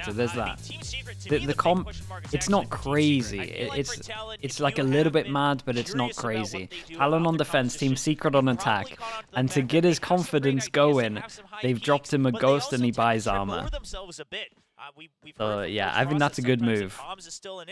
So there's that. The comp, it's not crazy. It's like a little bit mad, but it's not crazy. Talon on defense, Team Secret on attack, and to get his confidence going, they've dropped him a ghost and he buys armor. So yeah, I think that's a good move.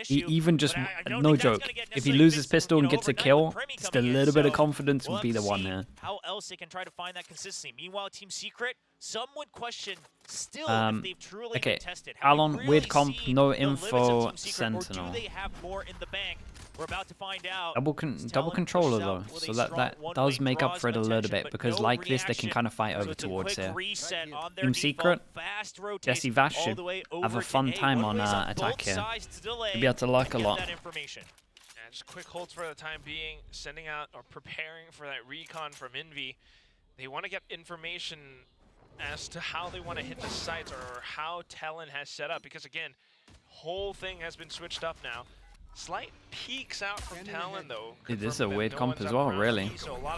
Even just, no joke, if he loses pistol and gets a kill, just a little bit of confidence would be the one here. How else they can try to find that consistency. Meanwhile, Team Secret, some would question still if they've truly been tested. Talon, weird comp, no info, Sentinel. Or do they have more in the bank? We're about to find out. Double controller though, so that does make up for it a little bit, because like this they can kind of fight over towards here. Team Secret, Jesse Vash should have a fun time on attack here. He'll be able to luck a lot. Just quick holds for the time being, sending out or preparing for that recon from Envy. They want to get information as to how they want to hit the sites or how Talon has set up, because again, whole thing has been switched up now. Slight peeks out from Talon though. Dude, this is a weird comp as well, really.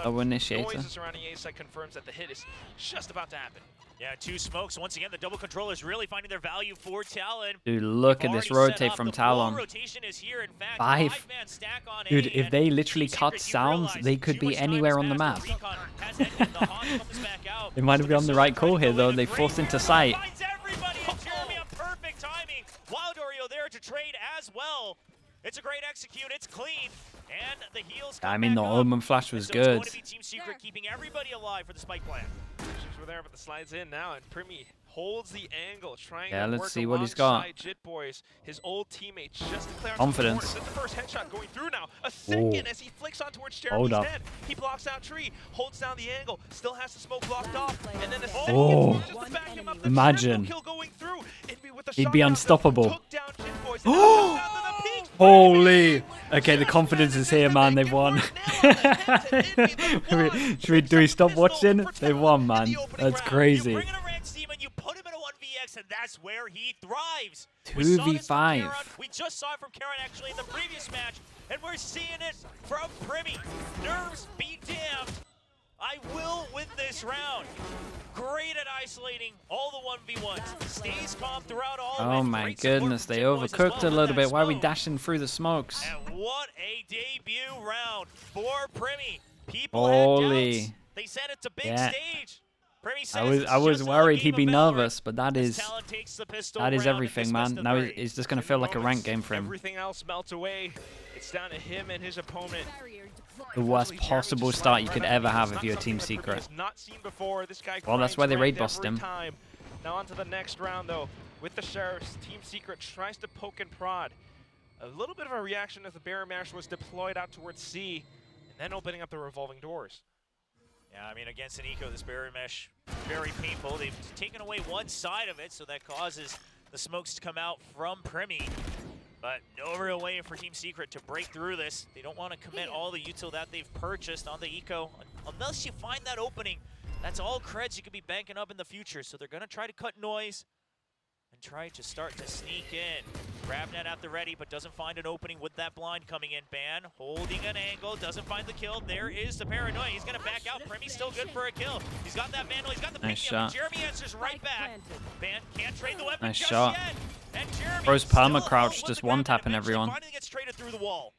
No initiator. Surrounding A site confirms that the hit is just about to happen. Yeah, two smokes. Once again, the double controllers really finding their value for Talon. Dude, look at this rotate from Talon. Here, in fact, 5. Dude, if they literally cut sounds, they could be anywhere on the map. They might have been on the right call here, though. They forced into sight. Perfect timing. Wild Oreo there to trade as well. It's a great execute. It's clean. And the heals I mean, the Omen Flash was good. It's going to be Team Secret keeping everybody alive for the spike plan. We're there, but the slide's in now, and Primmie holds the angle, trying to work let's see what he's got. Jit Boys, his old teammate, just declared confidence. The first headshot going through now. A second as he flicks on towards Jeremy's head. He blocks out Tree, holds down the angle, still has the smoke blocked off, and then a second just to back him up. Imagine. Kill going through. He'd be unstoppable. Holy! Okay, the confidence is here, man. They've won. Do we stop watching? They've won, man. That's crazy. You put him in a 1vx, and that's where he thrives. 2v5. We just saw it from Karen actually in the previous match, and we're seeing it from Primmie. Nerves be damned. I will win this round. Great at isolating all the 1v1s. Stays calm throughout all of it. Oh my goodness, they overcooked a little bit. Why are we dashing through the smokes? And what a debut round for Primmie. People had doubts. They said it's a big stage. Primmie says I was worried he'd be nervous, but that is everything, man. Now it's just gonna feel like a rank game for him. Everything else melts away. It's down to him and his opponent. The worst possible start you could ever have if you're a Team Secret. Well, that's why they raid bossed him. Now on to the next round, though. With the Sheriffs, Team Secret tries to poke and prod. A little bit of a reaction as the Barrier Mash was deployed out towards C, and then opening up the revolving doors. Yeah, I mean, against an eco, this Barrier Mesh, very painful. They've taken away one side of it, so that causes the smokes to come out from Primmie. But no real way for Team Secret to break through this. They don't want to commit all the util that they've purchased on the eco. Unless you find that opening, that's all creds you could be banking up in the future. So they're going to try to cut noise and try to start to sneak in. Grabnet at the ready, but doesn't find an opening with that blind coming in. Ban holding an angle, doesn't find the kill. There is the paranoia. He's going to back out. Primmie's still good for a kill. He's got that Vandal. He's got the nice shot. Jeremy answers right back. Ban can't trade the weapon nice just shot. yet. And Jeremy Bro's perma crouch, just one-tapping everyone. Gets traded through the wall.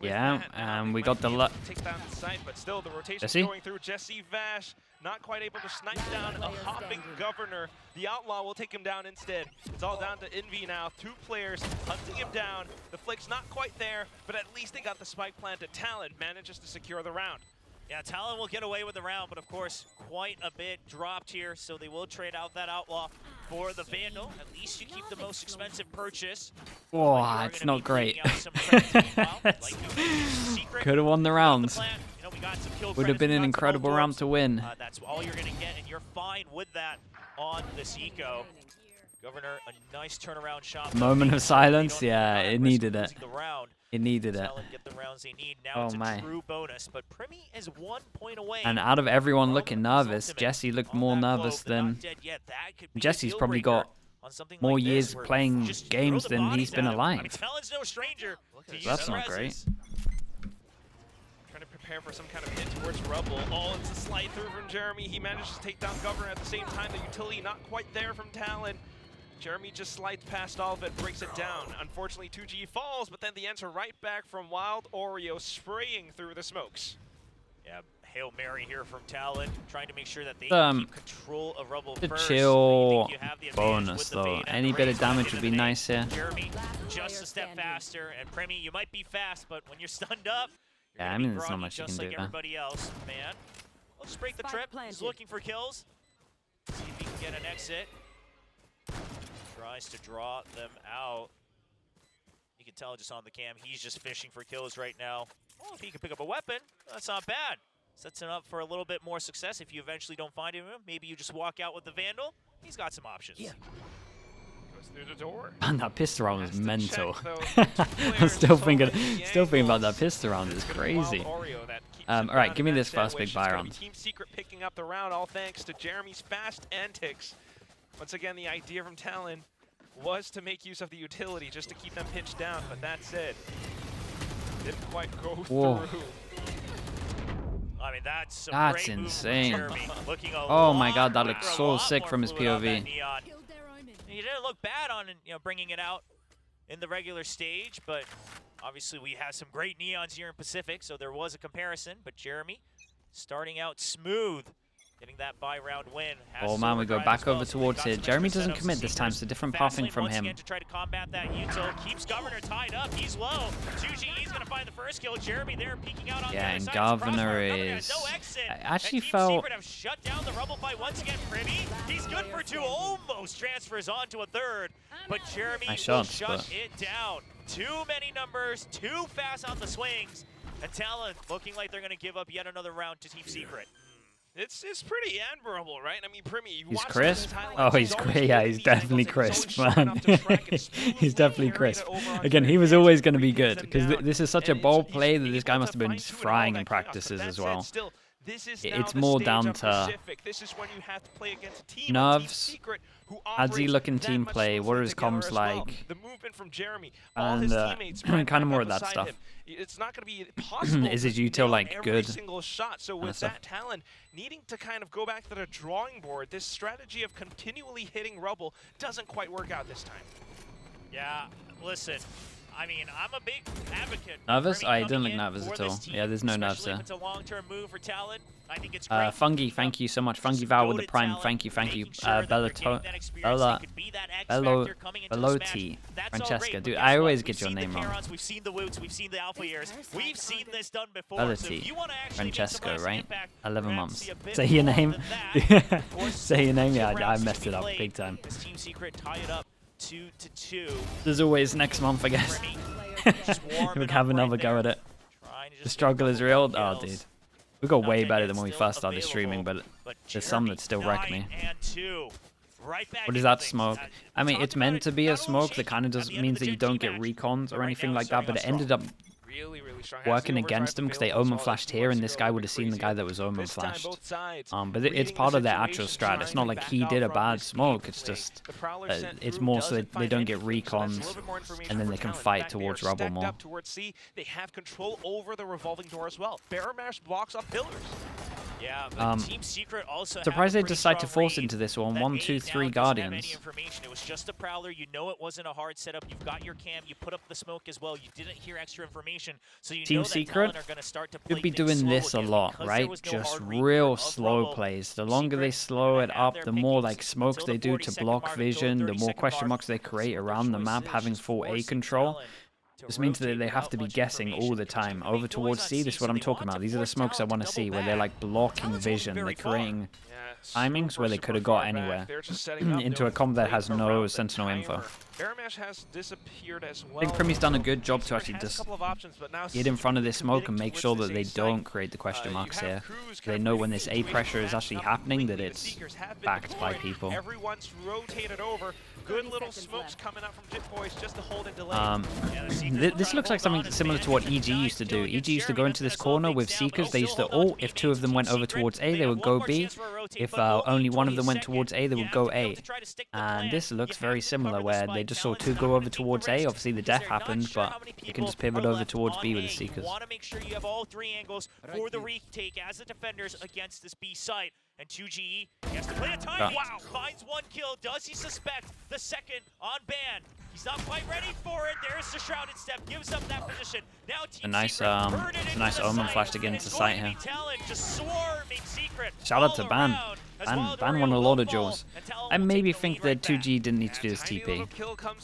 Yeah, and we got the takes down the site, but still the rotation Jesse? going through. Jesse Vash not quite able to snipe down a hopping Governor. The Outlaw will take him down instead. It's all down to Envy now. 2 players hunting him down. The flick's not quite there, but at least they got the spike planted. Talon manages to secure the round. Yeah, Talon will get away with the round, but of course, quite a bit dropped here, so they will trade out that Outlaw for the Vandal. At least you keep the most expensive purchase. Oh, it's not great. Could have won the round. Would have been an incredible round to win. That's all you're going to get, and you're fine with that on this eco. Governor, a nice turnaround shot. Moment of silence. Yeah, it needed it. It needed it. Get the rounds they need. Now it's a true bonus, but Primmie is 1 point away. And out of everyone looking nervous, Jesse looked more nervous than... Jesse's probably got more years playing games than he's been alive. Talon's no stranger. So that's not great. Trying to prepare for some kind of hit towards Rubble. Oh, it's a slide through from Jeremy. He manages to take down Governor at the same time. The utility not quite there from Talon. Jeremy just slides past all of it, breaks it down. Unfortunately, 2G falls, but then the answer right back from Wild Oreo spraying through the smokes. Yeah, Hail Mary here from Talon, trying to make sure that they keep control of Rubble the first. chill bonus, though. Any bit of damage would be nice here. Jeremy, just a step faster, and Primmie, you might be fast, but when you're stunned up, yeah, I mean, there's not much you can do. Like everybody else, man. Let's break the trip. He's looking for kills. See if he can get an exit. Tries to draw them out. You can tell just on the cam, he's just fishing for kills right now. Well, if he can pick up a weapon, that's not bad. Sets him up for a little bit more success. If you eventually don't find him, maybe you just walk out with the Vandal. He's got some options. Yeah. Goes through the door. Man, that pistol round is mental. I'm still thinking about that pistol round. It's crazy. All right, give me this first big buy round. Team Secret picking up the round, all thanks to Jeremy's fast antics. Once again, the idea from Talon was to make use of the utility just to keep them pinched down, but that's it. Didn't quite go through. I mean, that's insane. Oh my god, that looks so sick from his POV. He didn't look bad on bringing it out in the regular stage, but obviously we have some great neons here in Pacific, so there was a comparison. But Jeremy starting out smooth, getting that buy round win. Oh man, we go back over towards it. Jeremy doesn't commit this time, so different pathing from him. To try to combat that util, keeps Governor tied up. He's low. 2G's gonna find the first kill. Jeremy there peeking out on the other side. Governor is. I actually felt. Secret have shut down the Rebel fight once again. Primmie, he's good for 2. Almost transfers on to a 3rd, but Jeremy will shut it down. Too many numbers, too fast on the swings, and Talon looking like they're gonna give up yet another round to Team Secret. It's pretty admirable, right? I mean, Primmie, he's crisp. Oh, he's great. Yeah, he's definitely crisp, man. He's definitely crisp. Again, he was always going to be good because this is such a bold play that this guy must have been frying in practices as well. It's more down to nerves, Adzi-looking team play, what are his comms like, and kind of more of that stuff. It's not going to be possible. Is his util like good? Single shot. So with that Talon needing to kind of go back to the drawing board, this strategy of continually hitting Rubble doesn't quite work out this time. Yeah, listen. I mean, I'm a big advocate. Nervous? I didn't look nervous at all. Yeah, there's no nerves there. It's a long-term move for Talon. I think it's great. Fungi, thank you so much. Fungi Val with the Prime, thank you. Belloti, Francesca, dude, I always get your name wrong. We've seen the Woots, we've seen the Alpha years, we've seen this done before. Belloti, Francesca, right? 11 months. Say your name. Say your name. Yeah, I messed it up big time. Team Secret tie it up 2-2. There's always next month, I guess. We can have another go at it. The struggle is real. Oh, dude. We got way better than when we first started streaming, but there's some that still wreck me. What is that smoke? I mean, it's meant to be a smoke that kind of does means that you don't get recons or anything like that, but it ended up working against them because they omen flashed here, and this guy would have seen the guy that was omen flashed. But it's part of their actual strat. It's not like he did a bad smoke. It's just it's more so they don't get recons, and then they can fight towards Rubble more. They have control over the revolving door as well. Bear Mash blocks off pillars. Yeah, but Team Secret also surprised they decide to force into this one. 1, 2, 3 Guardians. It was just a Prowler. You know it wasn't a hard setup. You've got your cam. You put up the smoke as well. You didn't hear extra information, so you Team know Secret that are going to start to play could be doing this a lot, right? Just real slow plays. The longer they slow it up, the more like smokes they do to block vision, the more question marks they create around the map, having full A control. This means that they have to be guessing all the time. Over towards C, this is what I'm talking about. These are the smokes I want to see, where they're like blocking vision. They're creating timings where they could have got anywhere into a comp that has no sentinel info. I think Primmie's done a good job to actually just get in front of this smoke and make sure that they don't create the question marks here. They know when this A pressure is actually happening that it's backed by people. Everyone's rotated over. Good little smokes coming up from Jit Boys just to hold and delay. This looks like something similar to what EG used to do. EG used to go into this corner with Seekers. They used to ult. If 2 of them went over towards A, they would go B. If only 1 of them went towards A, they would go A. And this looks very similar, where they just saw 2 go over towards A. Obviously, the death happened, but you can just pivot over towards B with the Seekers. Want to make sure you have all 3 angles for the retake as the defenders against this B site. And 2G has to play a time. Wow, finds one kill. Does he suspect the second on Ban? He's not quite ready for it. There's the shrouded step, gives up that position. Now Team it's a nice omen flash to get into sight here. Talon just swarming Secret. Shout out to Ban. Ban won a lot of duels. I maybe think that 2G didn't need to do his TP.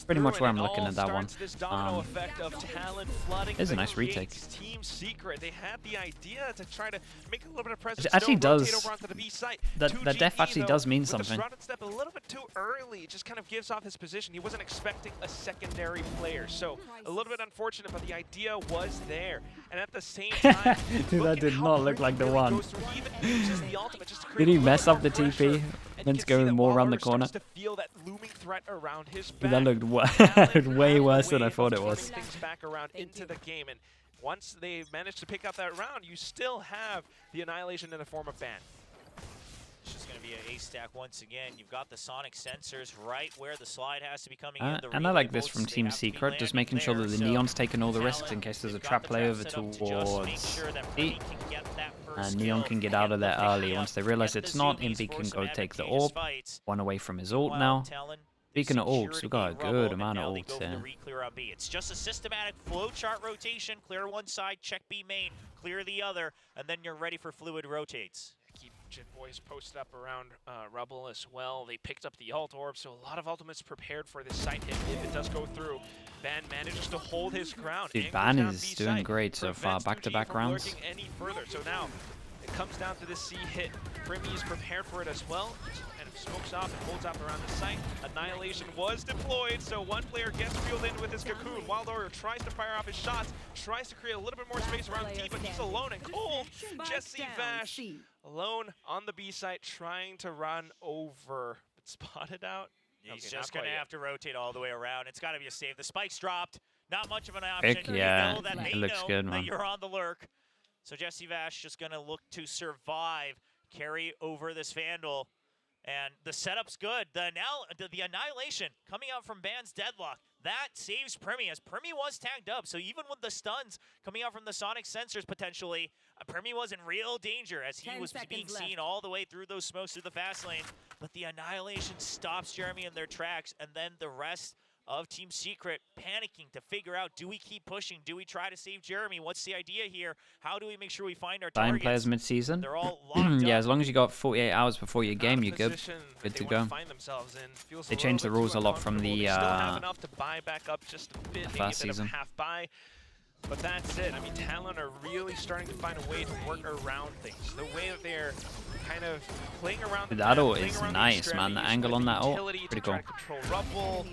Pretty much where I'm looking at that one. It's a nice retake. Team Secret, they had the idea to try to make a little bit of presence. It actually does. That def actually does mean something. The step a little bit too early, just kind of gives off his position. He wasn't expecting a secondary player, so a little bit unfortunate, but the idea was there. And at the same time, that did not look like the one. Did he mess up the TP? Meant going more around the corner. That looked way worse than I thought it was. Back around into the game, and once they manage to pick up that round, you still have the annihilation in the form of Ban. It's just going to be an ace stack once again. You've got the sonic sensors right where the slide has to be coming in. And I like this from Team Secret, just making sure that the Neon's taking all the risks in case there's a trap play over towards E. And Neon can get out of there early. Once they realize it's not, Envy can go take the orb. One away from his ult now. Speaking of ults, we've got a good amount of ults here. It's just a systematic flowchart rotation. Clear one side, check B main, clear the other, and then you're ready for fluid rotates. Keep Jit Boys posted up around Rubble as well. They picked up the ult orb, so a lot of ultimates prepared for this site hit if it does go through. Ban manages to hold his ground. Dude, Ban is doing great so far. Back-to-back rounds. Any further. So now it comes down to the C hit. Primmie is prepared for it as well. And smokes off and holds up around the site. Annihilation was deployed, so one player gets reeled in with his cocoon. Wild Warrior tries to fire off his shots, tries to create a little bit more space around T, but he's alone and cold. Jesse Vash alone on the B site, trying to run over, but spotted out. He's just going to have to rotate all the way around. It's got to be a save. The spike's dropped. Not much of an option. Yeah, it looks good, man. That you're on the lurk. So Jesse Vash just going to look to survive, carry over this Vandal. And the setup's good. The annihilation coming out from Ban's deadlock, that saves Primmie, as Primmie was tagged up. So even with the stuns coming out from the sonic sensors potentially, Primmie was in real danger as he was being seen all the way through those smokes through the fast lane. But the annihilation stops Jeremy in their tracks, and then the rest of Team Secret panicking to figure out, do we keep pushing? Do we try to save Jeremy? What's the idea here? How do we make sure we find our targets? Players mid-season. They're all locked yeah, up. as long as you got 48 hours before your game, you're good. Good to go. They changed the rules a lot from the first season. But that's it. I mean, Talon are really starting to find a way to work around things. The way that they're kind of playing around the that ult is nice, man. The angle on that ult, pretty cool. Control Rubble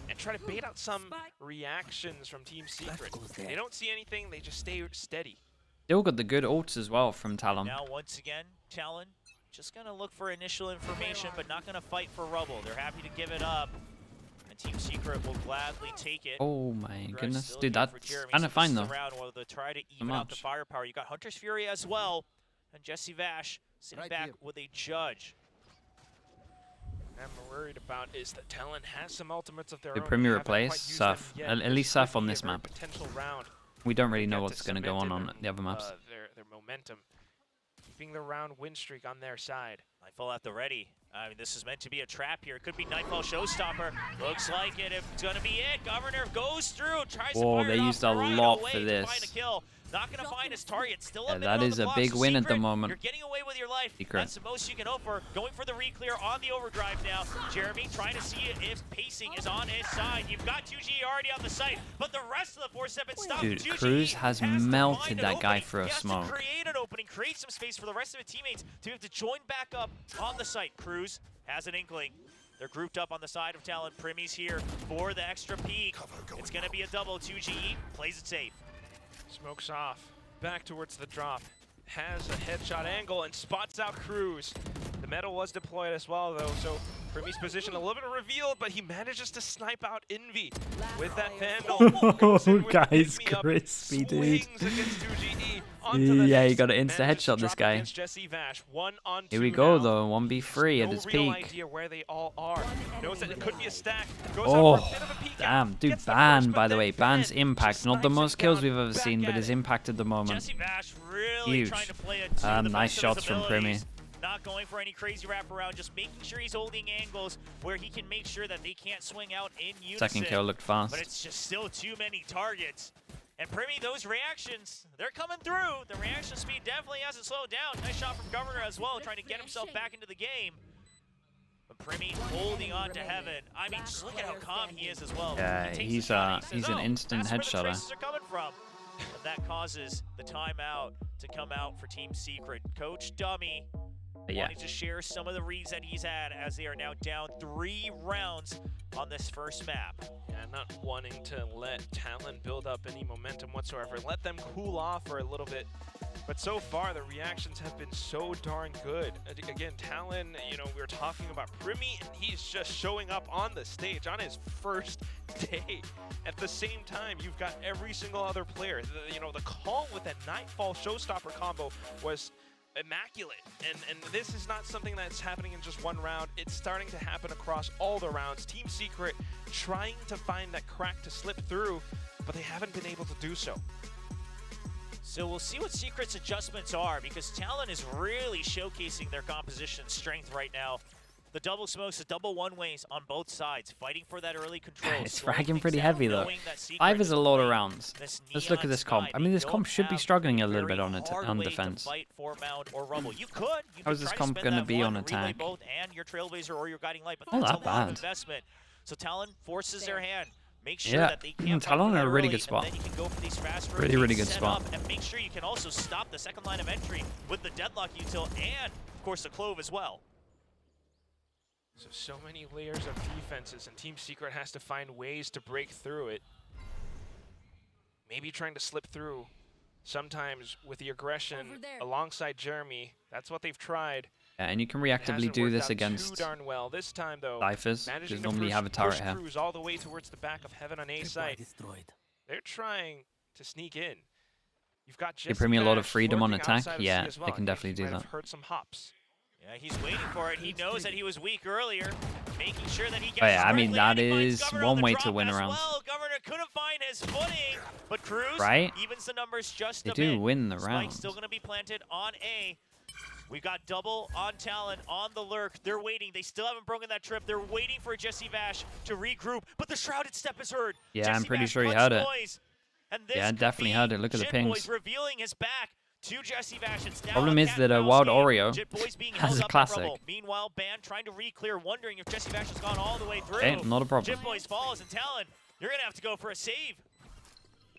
and try to bait out some reactions from Team Secret. They don't see anything, they just stay steady. Still got the good ults as well from Talon. Now, once again, Talon just going to look for initial information, but not going to fight for Rubble. They're happy to give it up. Team Secret will gladly take it. Oh my goodness, dude, that's kind of fine though. While they try to even out the firepower. You got Hunter's Fury as well, and Jesse Vash sitting back with a judge. I'm worried about is that Talon has some ultimates of their Did own. Primmie replace Surf? At least Surf on this map. Round. We don't really know what's going to go on the other maps. Their momentum, keeping the round win streak on their side. Nightfall at the ready. I mean, this is meant to be a trap here. It could be Nightfall Showstopper. Looks like it. If it's going to be it, Governor goes through. Tries to fire they used a lot for this. Find a kill. Not going to find his target. Still a that is a big win at the moment. You're getting away with your life. Secret. That's the most you can hope for. Going for the re-clear on the overdrive now. Jeremy trying to see if pacing is on his side. You've got 2G already on the site, but the rest of the 4-7 stops. Dude, Cruz has melted that guy for a smoke. To create an opening, create some space for the rest of his teammates to have to join back up on the site. Cruz has an inkling. They're grouped up on the side of Talon. Primmie's here for the extra peek. It's going to be a double. 2G plays it safe. Smokes off. Back towards the drop. Has a headshot angle and spots out Cruz. The metal was deployed as well, though, so Primmie's position a little bit revealed, but he manages to snipe out Envy with that Vandal. Oh, guys, crispy, dude. Yeah, you got to insta-headshot this guy. Here we go, though. 1v3 at his peak. Oh, damn. Dude, Ban, by the way. Ban's impact. Not the most kills we've ever seen, but his impact at the moment. Huge. Nice shots from Primmie. Not going for any crazy wraparound, just making sure he's holding angles where he can make sure that they can't swing out in unison. Second kill looked fast. But it's just still too many targets. And Primmie, those reactions, they're coming through. The reaction speed definitely hasn't slowed down. Nice shot from Governor as well, trying to get himself back into the game. But Primmie holding on to heaven. I mean, just look at how calm he is as well. Yeah, he's an instant headshotter. That's where the traces are coming from. But that causes the timeout to come out for Team Secret. Coach Dummy wanting to share some of the reads that he's had as they are now down 3 rounds on this first map. Yeah, not wanting to let Talon build up any momentum whatsoever. Let them cool off for a little bit. But so far, the reactions have been so darn good. Again, Talon, you know, we were talking about Primmie, and he's just showing up on the stage on his first day. At the same time, you've got every single other player. You know, the call with that Nightfall Showstopper combo was immaculate, and this is not something that's happening in just one round. It's starting to happen across all the rounds. Team Secret trying to find that crack to slip through, but they haven't been able to do so. So we'll see what Secret's adjustments are, because Talon is really showcasing their composition strength right now. The double smokes, the double one-ways on both sides, fighting for that early control. It's fragging pretty heavy though. 5 is a lot of rounds. Let's look at this comp. I mean, this comp should be struggling a little bit on defense. How is this comp going to be on attack? Not that bad. So Talon forces their hand. Make sure that they can't Talon in a really good spot. Then you can go for these fast really good spot. And make sure you can also stop the second line of entry with the Deadlock util and, of course, the Clove as well. So many layers of defenses, and Team Secret has to find ways to break through it. Maybe trying to slip through sometimes with the aggression alongside Jeremy. That's what they've tried. Yeah, and you can reactively do this against too darn well. This time, though, Lifers, because normally you have a turret here. All the way towards the back of Heaven on A site. They're trying to sneak in. You've got Give Primmie a lot of freedom on attack. Yeah, they can definitely do that. Heard some hops. Yeah, he's waiting for it. He knows that he was weak earlier, making sure that he gets. Oh yeah, I mean that is one way to win around. Well, Governor couldn't find his footing, but Cruz evens the numbers just a bit. They do win the round. Spike's still going to be planted on A. We've got double on Talon on the lurk. They're waiting. They still haven't broken that trip. They're waiting for Jesse Vash to regroup, but the shrouded step is heard. Yeah, Jesse I'm pretty Vash sure he heard it. And this yeah, definitely heard it. Look at the pings. Boys revealing his back to Jesse Vash. Problem is that Wild Oreo has a classic. Meanwhile, Ban trying to re-clear, wondering if Jesse Vash has gone all the way through. Okay, not a problem. Jit Boys falls, and Talon, you're going to have to go for a save.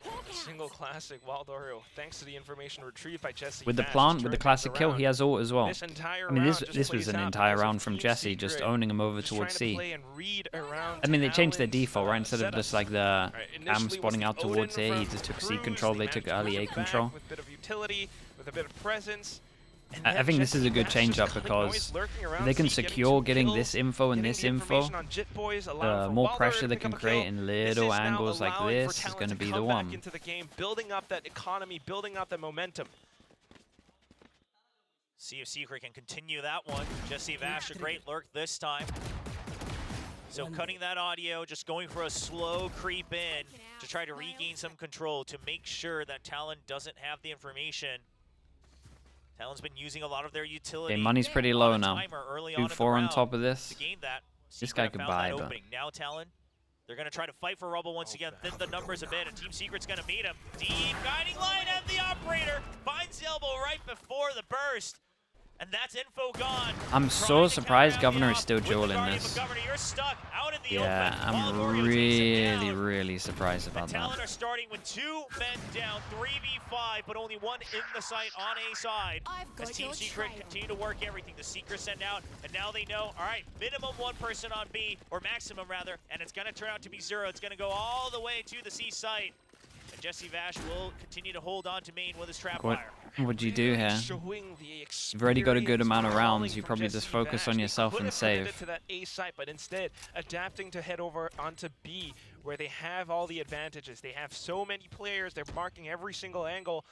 A single classic Wild Oreo, thanks to the information retrieved by Jesse. With the plant, with the classic kill, he has ult as well. I mean, this was an entire round from Jesse, just owning him over towards C. I mean, they changed their default, right? Instead of just like the Am spotting out towards A, he just took C control, they took early A control. With a bit of utility, with a bit of presence. I think this is a good change-up because they can secure getting this info and this info. The more pressure they can create in little angles like this is going to be the one. Building up that economy, building up that momentum. See if Secret can continue that one. Jesse Vash, a great lurk this time. So cutting that audio, just going for a slow creep in to try to regain some control to make sure that Talon doesn't have the information. Talon's been using a lot of their utility. Okay, money's pretty low now. 2-4 on top of this. This guy could buy, but... Now Talon, they're going to try to fight for Rubble once again, thin the numbers a bit, and Team Secret's going to meet him. Deep guiding light, and the operator finds the elbow right before the burst. And that's info gone. I'm so surprised Governor is still dueling this. Governor, you're stuck out in the yeah, open. I'm really surprised about that. Talon are starting with 2 men down, 3v5, but only 1 in the site on A side. As Team Secret continue to work everything. The Secret send out, and now they know, all right, minimum 1 person on B, or maximum rather, and it's going to turn out to be 0. It's going to go all the way to the C site. And Jesse Vash will continue to hold on to main with his trap fire. What'd you do here? You've already got a good amount of rounds. You probably just focus on yourself and save. To that A site, but instead adapting to head over onto B, where they have all the advantages. They have so many players. They're marking every single angle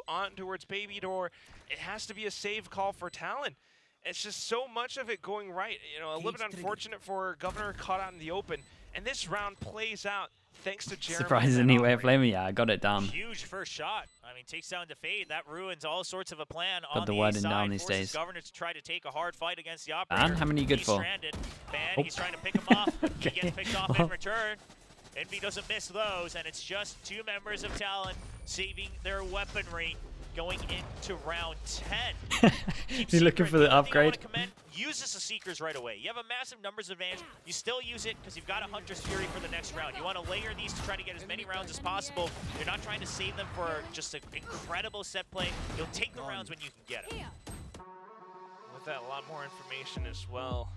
on towards Baby Door. It has to be a save call for Talon. It's just so much of it going right. You know, a little bit unfortunate for Governor caught out in the open. And this round plays out thanks to Jeremy. Surprisingly way of playing me. Yeah, I got it down. Huge first shot. I mean, takes down to Fade. That ruins all sorts of a plan Got on the the wording side. down these Forces days. Governor to try to take a hard fight against the operator. Ban? How many you good He's for? stranded. Ban, Oh. he's trying to pick him off. Okay. He gets picked off in return. Envy doesn't miss those, and it's just 2 members of Talon saving their weaponry going into round 10. He's looking for the upgrade. Use this as Seekers right away. You have a massive numbers advantage. You still use it because you've got a Hunter's Fury for the next round. You want to layer these to try to get as many rounds as possible. You're not trying to save them for just an incredible set play. You'll take the rounds when you can get them. With that, a lot more information as well.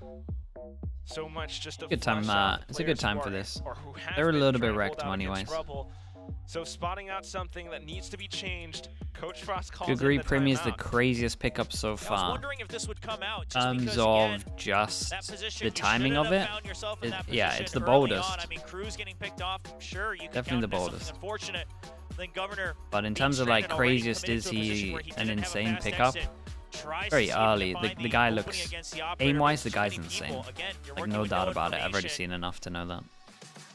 So much just a good time. It's a good time for this. They're a little bit wrecked money-wise. So spotting out something that needs to be changed. Coach Frost calls I agree, it the Primmie is the timeout. craziest pickup so I was far. wondering if this would come out In just terms because, of again, just that position, the timing you of shouldn't it, have found yourself in that yeah, position it's the early boldest. on. I mean, Cruz getting picked off, sure, you can Definitely count the it as something boldest. unfortunate. Then Governor, But in being terms of like stranded already, craziest, committed is to a position he where he an didn't have a insane fast pickup? exit. Tries to Very see if he can early. find The guy opening looks against the operator, aim-wise, but the guy's too many insane. people. Again, you're Like working no with doubt about it. I've already information. seen enough to know that.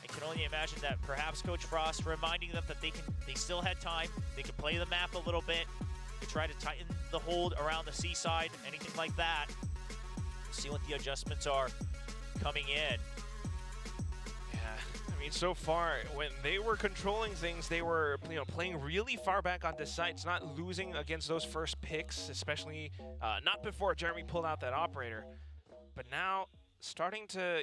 I can only imagine that perhaps Coach Frost reminding them that they still had time. They could play the map a little bit. They try to tighten the hold around the seaside, anything like that. See what the adjustments are coming in. Yeah, I mean, so far when they were controlling things, they were playing really far back onto sites, not losing against those first picks, especially not before Jeremy pulled out that operator. But now starting to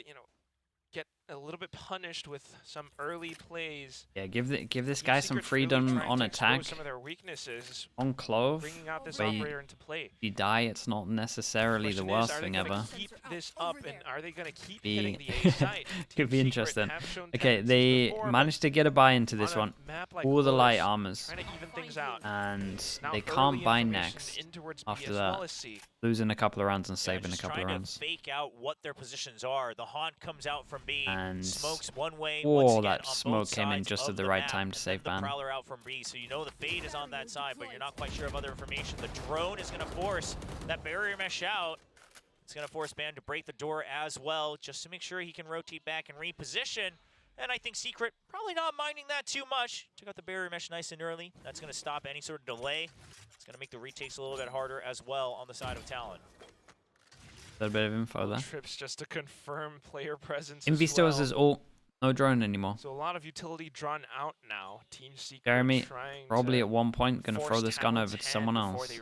get a little bit punished with some early plays. Yeah, give this Team guy some Secret's really freedom trying on to expose attack. some of their weaknesses, On Clove, bringing out this where operator into play. if you die, it's not necessarily the Question is, worst are they thing gonna ever. keep this up, and are they going to keep Be hitting the A site? could be Team Secret interesting. have shown Okay, tendencies they before, but managed to get a buy into this on a one. map like All the light Lotus, armors, trying to even things out. and Now they early can't buy information next in towards B after as that. well as C. Losing a couple of rounds and Yeah, saving a just couple of trying rounds. to fake out what their positions are. The Haunt comes out from B, And smokes one way. Once oh, again, that on smoke both came in sides just of at the the right map, time to and save then the ban. Prowler out from B, so you know the Fade is on that side, but you're not quite sure of other information. The drone is going to force that barrier mesh out. It's going to force Ban to break the door as well, just to make sure he can rotate back and reposition. And I think Secret probably not minding that too much. Took out the barrier mesh nice and early. That's going to stop any sort of delay. It's going to make the retakes a little bit harder as well on the side of Talon. A little bit of info there. Trips just to confirm player presence. Envy as still well. has his ult. No drone anymore. So a lot of utility drawn out now. Team Secret Jeremy trying probably to at one point gonna force throw this gun Talon's over to hand someone before else. they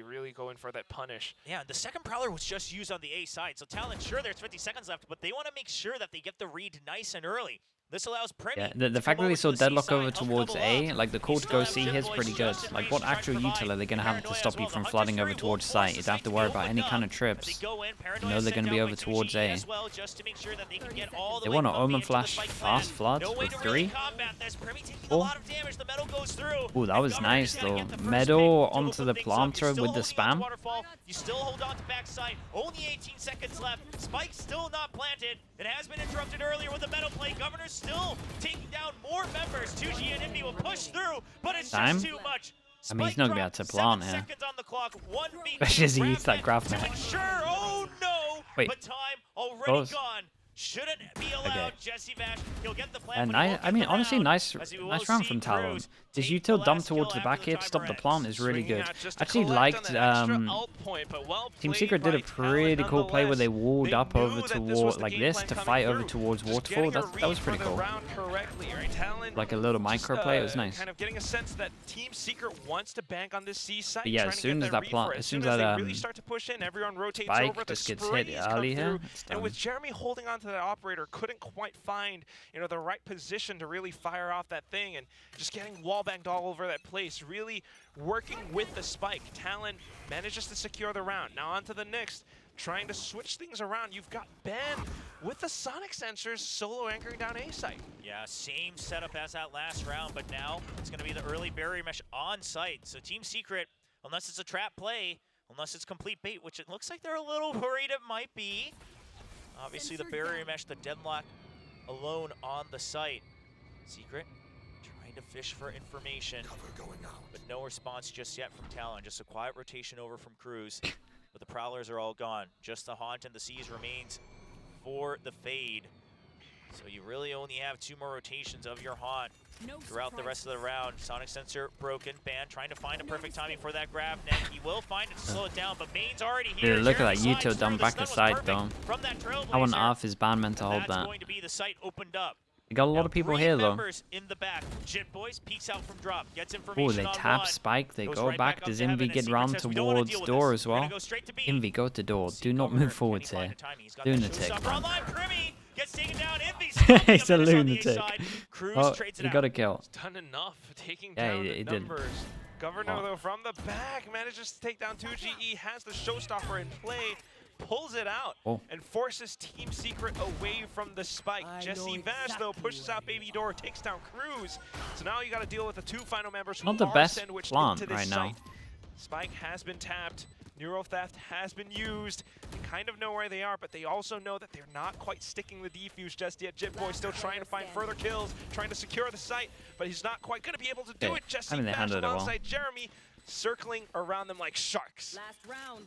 really go in for that punish. Yeah, the second Prowler was just used on the A side, so Talon, sure, there's 50 seconds left, but they want to make sure that they get the read nice and early. This allows Primmie Yeah, to the fact come that they over saw to the Deadlock C over side, help towards double A, up. like the You call to still go have C Jet here is Boys pretty good. just in Like range what to try to actual provide util are they gonna have to paranoia stop as you well. from The flooding Hunter's over Fury towards will site? force You the don't have to site worry to about open any up. kind of As trips. they go in, You Paranoia know they're sent gonna be down over by towards 2G A. as well, just to make sure that they can get all the They way want to from Omen B into the Flash spike fast plan. floods No way with to really 3. combat this. Primmie taking a 4. lot of damage. The metal goes through. Ooh, that And was Governor nice just gotta though. get the first Meadow pick to onto open the things up. You're planter still with the holding on to spam. Waterfall. You still hold on to backside. Only 18 seconds left. Spike still not planted. It has been interrupted earlier with the metal play. Governor still taking down more members. 2G and Envy will push through, but it's Time? just too much. I mean, he's not gonna be able to plant 7 here. seconds on the clock. 1v2 Especially as he eats that grab graph to net. ensure. Oh no! Wait. But time already Close. gone. Shouldn't be allowed. Okay. Jesse Bash, he'll get the plant. And but he won't I get mean, the honestly, round, nice as he will round see from Talon. Cruz His take util the dump last towards kill the back after here to stop the timer plant ends. is really Swinging good. out just to Actually collect liked on that extra ult point, but well Team played Secret did a by Talon pretty cool play where they nonetheless. walled They up knew over that this was toward the like game this plan to coming fight over through. towards Just Waterfall. getting a That was read pretty for the cool. round correctly, right? Talon Like a little micro play. It was nice. Kind of getting a sense that Team Secret wants to bank on this C site. But yeah, trying as to soon get as that read plant, for it. as soon as they that really start to push in, everyone rotates spike over. The just gets hit sprays come early here, through, it's and done. with Jeremy holding on to that operator, couldn't quite find the right position to really fire off that thing, and just getting wall banged all over that place. Really working with the spike. Talon manages to secure the round. Now on to the next. Trying to switch things around. You've got Ben with the sonic sensors solo anchoring down A site. Yeah, same setup as that last round, but now it's going to be the early barrier mesh on site. So Team Secret, unless it's a trap play, unless it's complete bait, which it looks like they're a little worried it might be. Obviously the barrier mesh, the deadlock alone on the site. Secret trying to fish for information, but no response just yet from Talon. Just a quiet rotation over from Cruz. But the Prowlers are all gone. Just the Haunt and the Seas remains for the Fade. So you really only have 2 more rotations of your Haunt throughout the rest of the round. Sonic sensor broken. Ban trying to find a perfect timing for that grab. Now he will find it to slow it down, but Main's already here. Dude, look at that Jeremy Yuto slides down through. The back stun was aside perfect though. from that How on Trailblazer. earth is ban meant to hold That's that? going to be the site opened up. You got a lot Now of people 3 here though. members in the back. Jit Boys peeks out from drop, gets information Oh, they on tap one. Spike, they Goes go right back. up Does to heaven, Envy and get Secret round says, "We don't wanna towards deal with door this. as We're gonna well? go straight to B." Envy, go to door. See Do not Governor, move can he forwards find here. the timing? He's got that Lunatic, showstopper man. online. Primmie gets taken down. Envy's He's a on the A lunatic. side. Cruz Oh, trades it he out. got a kill. He's done enough, taking Yeah, down he the did. numbers. Governor, Oh. though, from the back, manages to take down 2GE, has the showstopper in play, pulls it out, Oh. and forces Team Secret away from the spike. Jesse Vash, though, pushes out Baby Door, takes down Cruz. So now you got to deal with the 2 final members who Not the are best sandwiched plant into this right now. site. Spike has been tapped. Neuro Theft has been used. They kind of know where they are, but they also know that they're not quite sticking the defuse just yet. Jit Boy still trying to find further kills, trying to secure the site, but he's not quite going to be able to do Yeah, it. Jesse I mean, they Vash handled it well. alongside Jeremy, circling around them like sharks.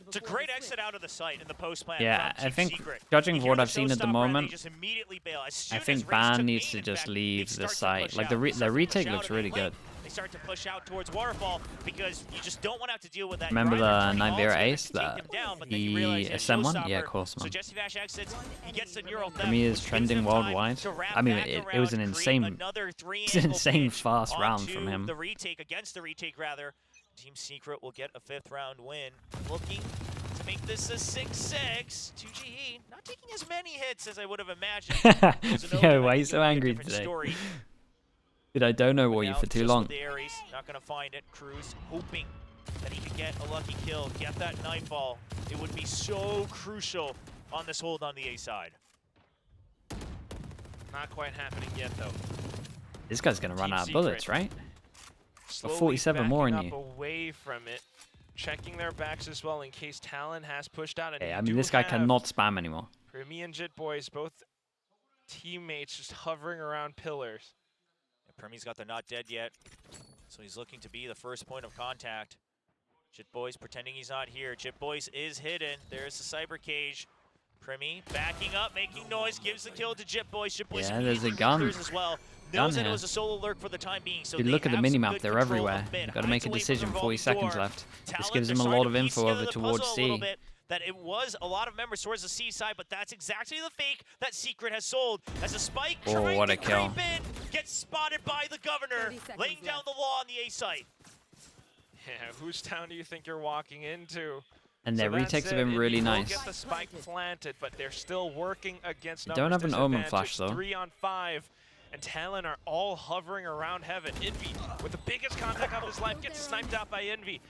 It's a great exit out of the site in the post plan. Yeah, from I Team think Secret. judging You for hear what the I've seen at the showstopper and they moment, just immediately bail. As I soon think as Raze Ban took needs main, to in just fact, leave they the start to site. push Like out. the They start to retake push looks out really in lane. good. They start to push out towards Waterfall because you just don't want to have to deal with that. Remember driver the turning Night all Vera together ace to take that them down, but then you realize he he has ascend one? showstopper. Yeah, of course, So man. Jesse Vash exits. He gets the neural theft. Primmie is which gives trending him time worldwide. to wrap I mean, back it was an around, insane, create another it's an three-angle insane pitch fast round onto from him. The retake against the retake rather. Team Secret will get a 5th round win. Looking to make this a 6-6. 2GE not taking as many hits as I would have imagined. Yo, why are you so angry today? Story. Dude, I don't know what you Now for too just long. with the Ares, not gonna find it. Cruz hoping that he could get a lucky kill, get that nightfall. It would be so crucial on this hold on the A side. Not quite happening yet, though. This guy's gonna run Team out of Secret. bullets, right? Slowly 47 more in backing you. up away from it, checking their backs as well in case Talon has pushed out. And Hey, you I mean, do this guy have cannot spam anymore. Primmie and Jit Boys, both teammates, just hovering around pillars. Yeah, Primmie's got the not dead yet, so he's looking to be the first point of contact. Jit Boys pretending he's not here. Jit Boys is hidden. There's the cyber cage. Primmie backing up, making noise, gives the kill to Jit Boys. Jit Boys Yeah, there's a immediately gun. clears as well. Gun Knows that it here. was a solo lurk for the time being, so Dude, they look at the have some minimap, good they're control everywhere. of mid. You've got to make a Hides away from decision, the 40 seconds revolving door. left. This Talon, gives they're him a starting lot to of piece info together over the towards puzzle a little C. bit, that it was a lot of members towards the C side, but that's exactly the fake that Secret has sold. As a spike Oh, trying what to a kill. creep in, gets spotted by the Governor, laying down the law on the A site. Yeah, whose town do you think you're walking into? And their So that's retakes have it. been If really you will nice. Get the spike planted, but they're still working against They don't numbers have an Omen disadvantage. flash, though. 3 on 5, and Talon are all hovering around heaven. Envy, with the biggest contact of his life, gets sniped out by Envy.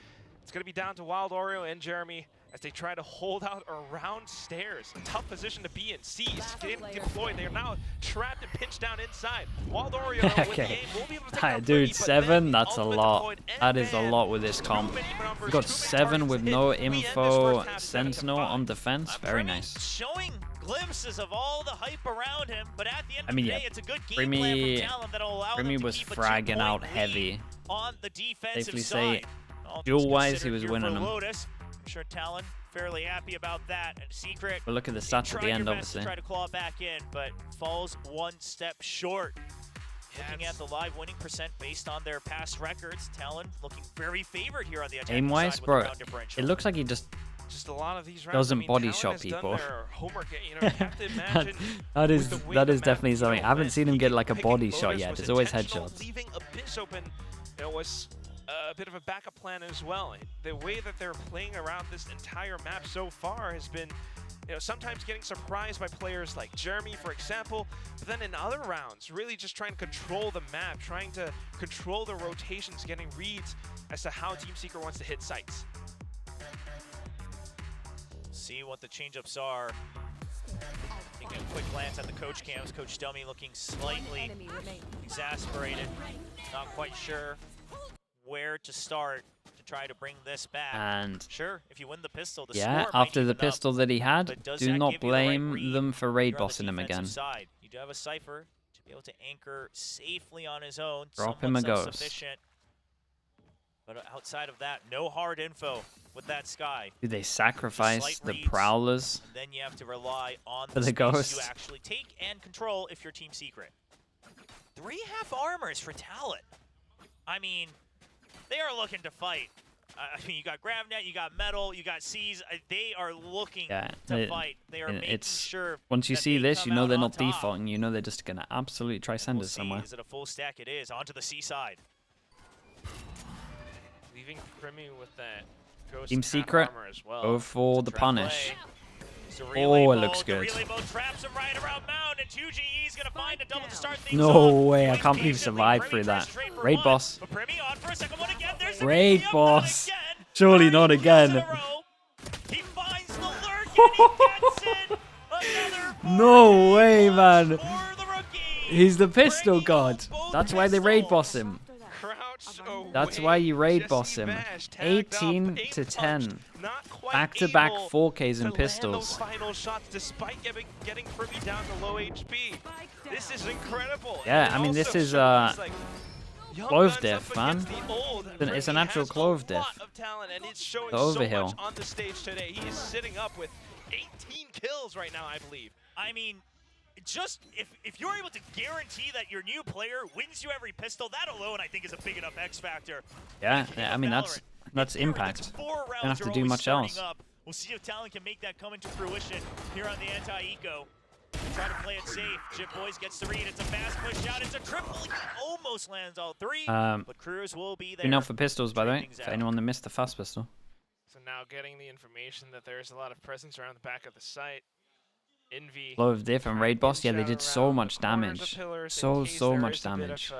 It's going to be down to Wild Oreo and Jeremy as they try to hold out around stairs. A tough position to be in. C is getting deployed. They are now trapped and pinched down inside. Wild Oreo, though, with the Okay. aim, will be able to take Hi, out dude, Primmie, but 7, then that's a ultimate lot. deployed and That is a banned. lot with this Too comp. many numbers, We got too many 7 with targets no hit. We end this info, first half Sentinel 7-5. on defense. Very Primmie nice. showing glimpses of all the hype around him, but at the end I mean, of the yeah, day, it's a good game plan Primmie- from Talon that'll allow them Primmie to was keep a fragging 2-point out lead heavy. on the defensive Safely side. say, All things duel-wise, he considered was here winning for them. Lotus. I'm sure Talon fairly happy about that. And Secret, But look at the stats at tried the your end, best to obviously. try to claw back in, but falls one step short. Looking at the live winning percent based on their past records, Talon looking very favored here on the attacking Aim-wise, side with bro, the round differential. it looks like he just Just a lot of these rounds. doesn't I mean, body Talon shot has people. Done their homework. You know, you have to imagine that with is the way that the is map, definitely you something. know, I haven't went, seen him get like a picking body Lotus shot yet. was There's always intentional, headshots. Leaving Abyss open, was a bit of a backup plan as well. The way that they're playing around this entire map so far has been, you know, sometimes getting surprised by players like Jeremy, for example, but then in other rounds, really just trying to control the map, trying to control the rotations, getting reads as to how Team Secret wants to hit sites. See what the changeups are. Taking a quick glance at the coach cams. Coach Dummy looking slightly exasperated. Not quite sure where to start to try to bring this back. And Sure, if you win the pistol, the yeah, score might after the even up, pistol that he had, but does do that not give you the right blame read them for raid here on the bossing him defensive again. Side? You do have a Cypher to be able to anchor safely on his own. Drop him a somewhat ghost. self-sufficient. But outside of that, no hard info with that Sky. Do they sacrifice the reads, Prowlers and then you have to rely on for the the space Ghost? you actually take and control if you're Team Secret. 3 half armors for Talon. I mean, they are looking to fight. I mean, you got Gravnet, you got Metal, you got Seas. They are looking to fight. They are making sure. Once you that see they this, come you know out they're on not top. defaulting. You know they're just gonna absolutely try send We'll us see. somewhere. Is it a full stack? It is. Onto the C side. Leaving Primmie with that Ghost Team half Secret, armor as well. go for the Trap punish. play. Oh, it looks good. The relay boat traps him right around Mound, and 2GE's gonna find a double to start things No off. way, I Wait can't believe he patiently. survived Primmie through tries that. straight for Raid one, boss. but Primmie on for a second one again. There's a Raid Primmie up, boss. not again. Surely not 30 kills in again. a row. He finds the lurk and he gets it. Another No way, man. for the rookie. He's the pistol Bringing god. out both That's why they raid boss pistols. him. Crouched away. That's why you raid boss Jesse him. Bash tagged up, 18 8 to punch, 10. not quite Back-to-back able 4Ks to and land pistols. those final shots despite getting Primmie down to low HP. This is incredible. Yeah, And I mean, it this also is, shows, like, young clove guns diff, up man. against the old. It's an Primmie actual has a clove diff. lot of talent, and it's showing The so overhill. much on the stage today. He is sitting up with 18 kills right now, I believe. I mean, just if you're able to guarantee that your new player wins you every pistol, that alone I think is a big enough X factor. Yeah, Speaking I of mean, Valorant, that's in theory, impact. that's 4 rounds Don't have to you're do always much starting else. up. We'll see if Talon can make that come into fruition here on the anti-eco. Try to play it safe. Jip Boys gets the read. It's a fast push out. It's a triple. He almost lands all 3, but Cruz will be there. Enough for pistols, by the way. Things For out. anyone that missed the fast pistol. So now getting the information that there's a lot of presence around the back of the site. Envy. Clove diff and raid boss. Yeah, they Inch did out so around much the corners of damage. pillars in So case there much is a bit damage. of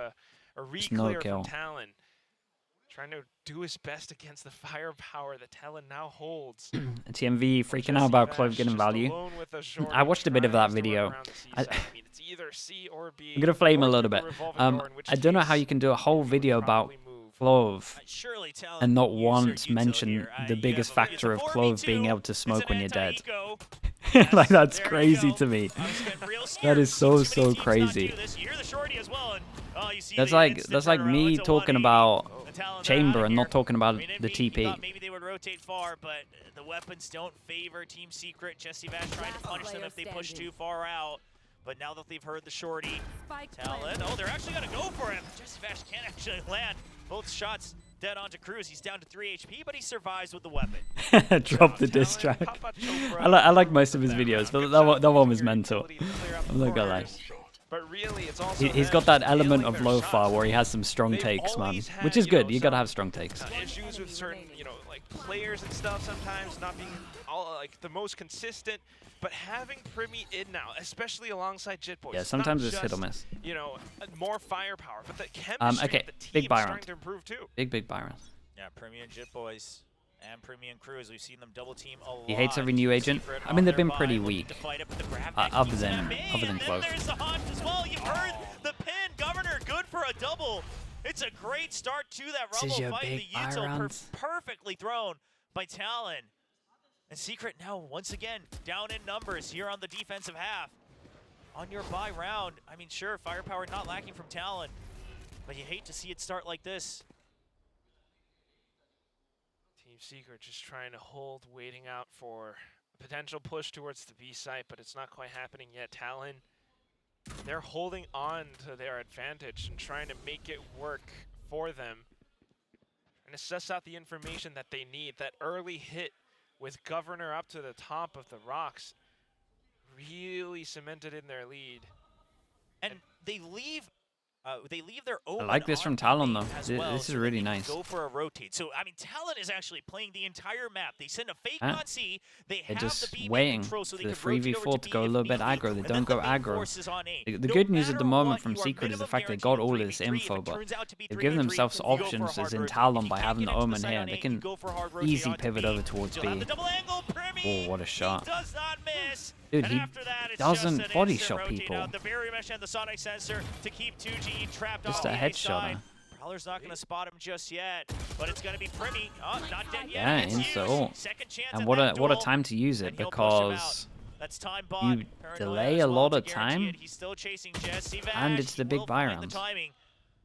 a Just no re-clear kill. from Talon. Trying to do his best against the firepower that Talon now holds. TMV freaking out about Clove getting value. I watched a bit of that video. I'm gonna flame a little bit. I don't know how you can do a whole video about Clove Surely Talon and not use their once util mention here. the You biggest have factor of it's a Clove being 4v2. able to smoke It's an when you're dead. anti-eco. Like, that's There you crazy go. to me. I was getting real That scared. is so Too many teams not crazy. do this. You hear the shorty as well, and, you see That's the like instant me turnaround. It's a talking 180. about The Talon are Chamber outta and here. not talking about I mean, the Envy, TP. thought maybe they would rotate far, but the weapons don't favor Team Secret. Jesse Bash trying to punish them if they push too far out. But now that they've heard the shorty, Talon, oh, they're actually going to go for him. Jesse Bash can't actually land. Both shots dead onto Cruz. He's down to 3 HP, but he survives with the weapon. Drop the diss track. I like most of his videos, but that one was mental. I'm not gonna lie. But really, it's also He's got that element of low lo-fi where he has some strong takes, man. Which is good. You gotta have strong takes. Issues with certain, like players and stuff sometimes not being all like the most consistent, but having Primmie in now, especially alongside Jit Boys. Yeah, sometimes it's hit or miss. More firepower, but the chemistry Okay, of the team big buy is starting round. to improve too. Big Byron. Yeah, Primmie and Jit Boys. And Primmie and Cruz, we've seen them double team a lot. He hates every new agent. Secret I mean, they've on their been pretty buy, looking weak. to fight it, but the grab Other keeps than at bay, Clove. and then there's the Haunt as well. You've heard the pin. Governor, good for a double. It's a great start to that This is Rumble your fight. big The buy util round. perfectly thrown by Talon. And Secret now, once again, down in numbers here on the defensive half. On your buy round, I mean, sure, firepower not lacking from Talon, but you hate to see it start like this. Team Secret just trying to hold, waiting out for a potential push towards the B site, but it's not quite happening yet. Talon, they're holding on to their advantage and trying to make it work for them. And assess out the information that they need. That early hit with Governor up to the top of the rocks really cemented in their lead. And they leave their own. I like this from Talon, though. This is really nice. Go for a rotate. So I mean, Talon is actually playing the entire map. They send a fake Huh? on C. They They're have just the B waiting control, so they for the can rotate over 3v4 to B go a if little bit need be, aggro. They and don't then go the big aggro. force is on A. The No good news at the matter moment what, from you are Secret is the minimum fact they guaranteed got to all 3v3. this If info, it but turns out to be they've given 3v3, themselves you go for a options, hard as in rotate. Talon If by you can't having get the into Omen site here. on They A, can you go for a hard rotate easy onto pivot B. over towards Still B. have the double angle, Primmie. Oh, what a shot. He does not miss. Dude, And he after that, it's doesn't just an body instant shot rotate people. out. The barrier mesh and the sonic sensor to keep 2G trapped Just on a the A headshot. side. Prowler's not going to spot him just yet, but it's going to be Primmie. Oh, not dead yet. Yeah, It's used. insult. Second chance And at what that a duel, time to use it, and he'll push him out. because That's time bought. you Paranoia delay as a well lot to of guarantee time, it. He's still chasing Jesse and Vash. it's the He big will buy find round. the timing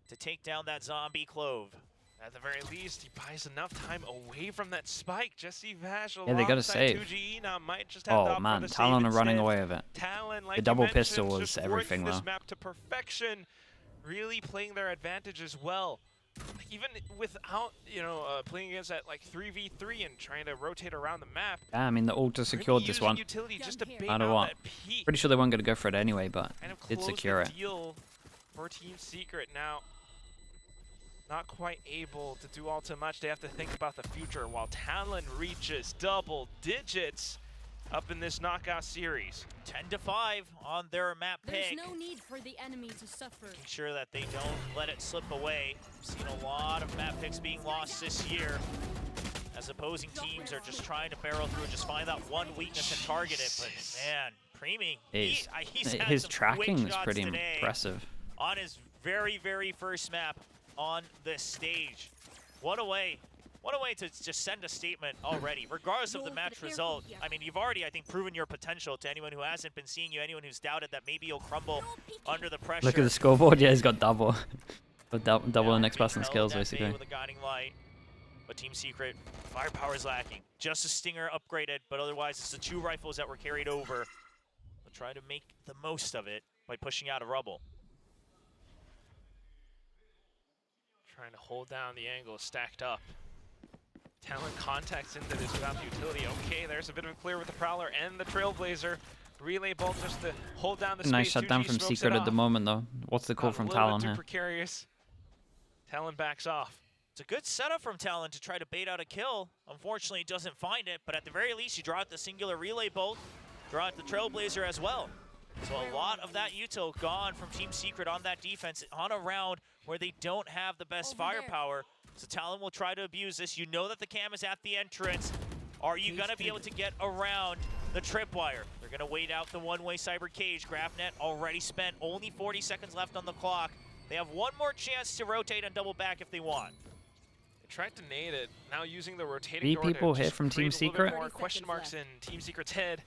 to take down that zombie Clove. At the very least, he buys enough time away from that spike. Jesse Vash Yeah, they gotta alongside save. 2GE now might just have to Oh opt for man, the save Talon are running instead. away with it. Talon, like The you double mentioned, pistol was just everything worked this though. map to perfection, really playing their advantage as well. Even without, you know, playing against that like 3v3 and trying to rotate around the map. Yeah, I mean the Alta secured this one. Utility just to bait No matter out what. that peak. Pretty sure they weren't going to go for it anyway, but Kind of did close secure the it. deal for Team Secret now. Not quite able to do all too much. They have to think about the future while Talon reaches double digits up in this knockout series. 10-5 on their map There's pick. no need for the enemy to suffer. Making sure that they don't let it slip away. We've seen a lot of map picks being lost this year, as opposing teams are just trying to barrel through and just find that one weakness and target it. But man, Primmie, he's had His some tracking quick is shots pretty today impressive. on his very first map on this stage. What a way to just send a statement already, regardless of the match result. I mean, you've already, I think, proven your potential to anyone who hasn't been seeing you, anyone who's doubted that maybe you'll crumble under the pressure. Look at the scoreboard. Yeah, he's got double. double the next person's kills, basically. With a guiding light. But Team Secret, firepower is lacking. Just a Stinger upgraded, but otherwise it's the 2 rifles that were carried over. They'll try to make the most of it by pushing out a rubble. Trying to hold down the angle, stacked up. Talon contacts into this without the utility. Okay, there's a bit of a clear with the Prowler and the Trailblazer. Relay bolt just to hold down the space. Nice shutdown 2G from smokes Secret it at the off. moment, though. What's the call from Talon A here? little bit too precarious. Talon backs off. It's a good setup from Talon to try to bait out a kill. Unfortunately, he doesn't find it, but at the very least, you draw out the singular relay bolt, draw out the Trailblazer as well. So a lot of that util gone from Team Secret on that defense on a round where they don't have the best firepower. So Talon will try to abuse this. You know that the cam is at the entrance. Are you going to be able to get around the tripwire? They're going to wait out the one-way cyber cage. GrabNet already spent only 40 seconds left on the clock. They have one more chance to rotate and double back if they want. They tried to nade it. Now using the rotating door people to hit just from Team create a little bit Secret? more question marks in Team Secret's head.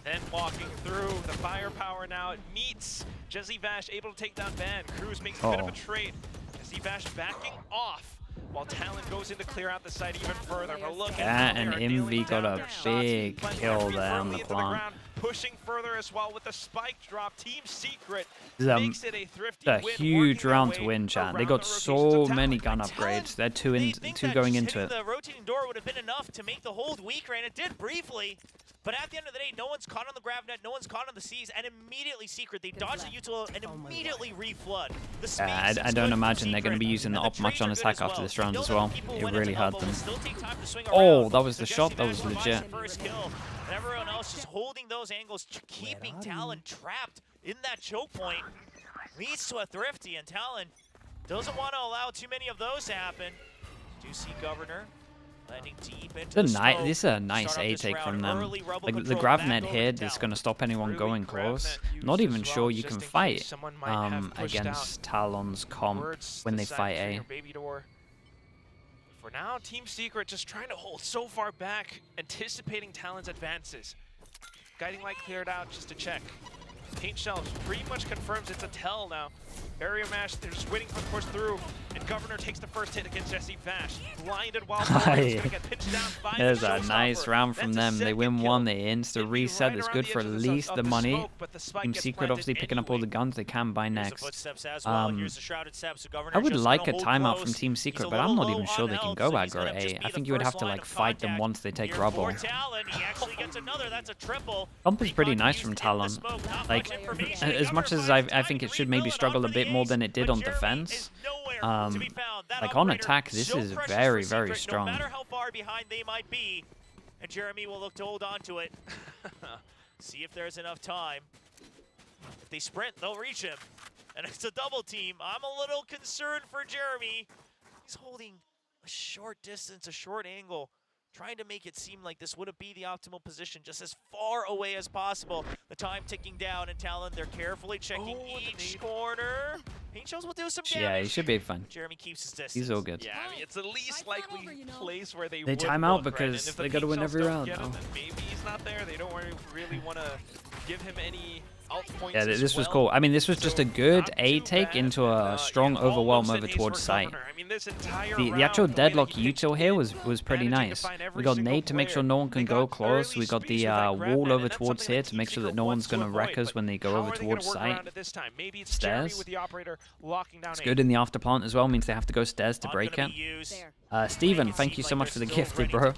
Then walking through the firepower now. It meets Jesse Vash able to take down Van. Cruz makes a bit of a trade. Jesse Vash backing off while Talon goes in to clear out the site even further. But look at Yeah, how and they are dealing MV got down a their shots. big Planting kill every there on firmly the into plant. ground, pushing further as well with the spike drop. Team Secret This is makes it a thrifty a win, huge working their round to way win, chat. They around got the rotations so of Talon. many gun Talon, upgrades. They're two they think two that going just into hitting it. the rotating door would have been enough to make the hold weaker, and it did briefly. But at the end of the day, no one's caught on the GrabNet, no one's caught on the Seas, and immediately Secret, they dodge the util and immediately reflood. The space I is don't good for imagine they're going to be Secret, using the and op much trades on are good attack as after well. this round They as know that well. the people who It went really into hurt elbow them. will still take time to swing Oh, around. that was the So shot. Jesse That was Vash provides legit. the first kill, and everyone else just holding those angles, keeping Talon trapped in that choke point, leads to a thrifty, and Talon doesn't want to allow too many of those to happen. Do see Governor landing deep into the smoke. This is a nice Start off A this take round from them. early, Rebel Like the control back GrabNet over here to is Talon. going to stop anyone Really going grab close. that used Not as even well, sure you just can in case fight someone might have pushed against out Talon's comp towards when the they side fight between A. your baby door. For now, Team Secret just trying to hold so far back, anticipating Talon's advances. Guiding light cleared out just to check. Paint shells pretty much confirms it's a tell now. Barrier mash, they're just waiting for the push through, and Governor takes the first hit against Jesse Vash. Blinded while he's gonna get pitched down by There's the a nice showstopper. round from That's a them. They win second one, kill. they insta Envy reset. right It's around good the for at edges least of the money. smoke, but the spike Team gets Secret planted obviously picking up all the anyway. guns they can buy Here's the next. footsteps as well. Here's the shrouded steps. So Governor I would just like a gonna hold timeout close. from Team He's Secret, a but I'm little not low even sure on they can health, go so he's aggro gonna just A. be I the think you would have first to line like of fight them contact. once they take Here rubble. for Talon, he actually gets another. That's a triple. Comp is pretty Recon nice used from in the Talon. smoke. Not Like, much information. as much Governor as finds I time think to it should maybe rebuild struggle on a for bit the more ace, than it did but on Jeremy defense. is nowhere to be found. That Like on operator, attack, this so is precious very, for very Secret, strong. No matter how far behind they might be, and Jeremy will look to hold on to it. See if there's enough time. If they sprint, they'll reach him. And it's a double team. I'm a little concerned for Jeremy. He's holding a short distance, a short angle, trying to make it seem like this wouldn't be the optimal position, just as far away as possible. The time ticking down, and Talon, they're carefully checking each corner. Paint shells will do some damage. Yeah, he should be fine. Jeremy keeps his distance. He's all good. Yeah, I mean, it's the least Fight's not likely over, you know. place where they They would time out look, because right? And if the they gotta pink win shells every don't round get him, now. then maybe he's not there. They don't really want to give him any out points. Yeah, as this was well. cool. I mean, this was just So a good not A too take bad, into and, a strong yeah, overwhelm almost an over ace towards for site. Governor. I mean, this entire the actual round, the way that deadlock he picked util here in, was pretty managing to nice. find every We got single nade to make sure player. no one can They go got close. early We got space the with that grab wall net, over and that's towards something here that to make Team sure that Secret no wants one's to going to avoid, wreck us but when they go how over are they gonna towards work site. around it this time? Maybe it's Jeremy Stairs. with the operator locking down It's good in the after plant as well. Means they have to go stairs to break it. Steven, thank you so much for the gifted, bro.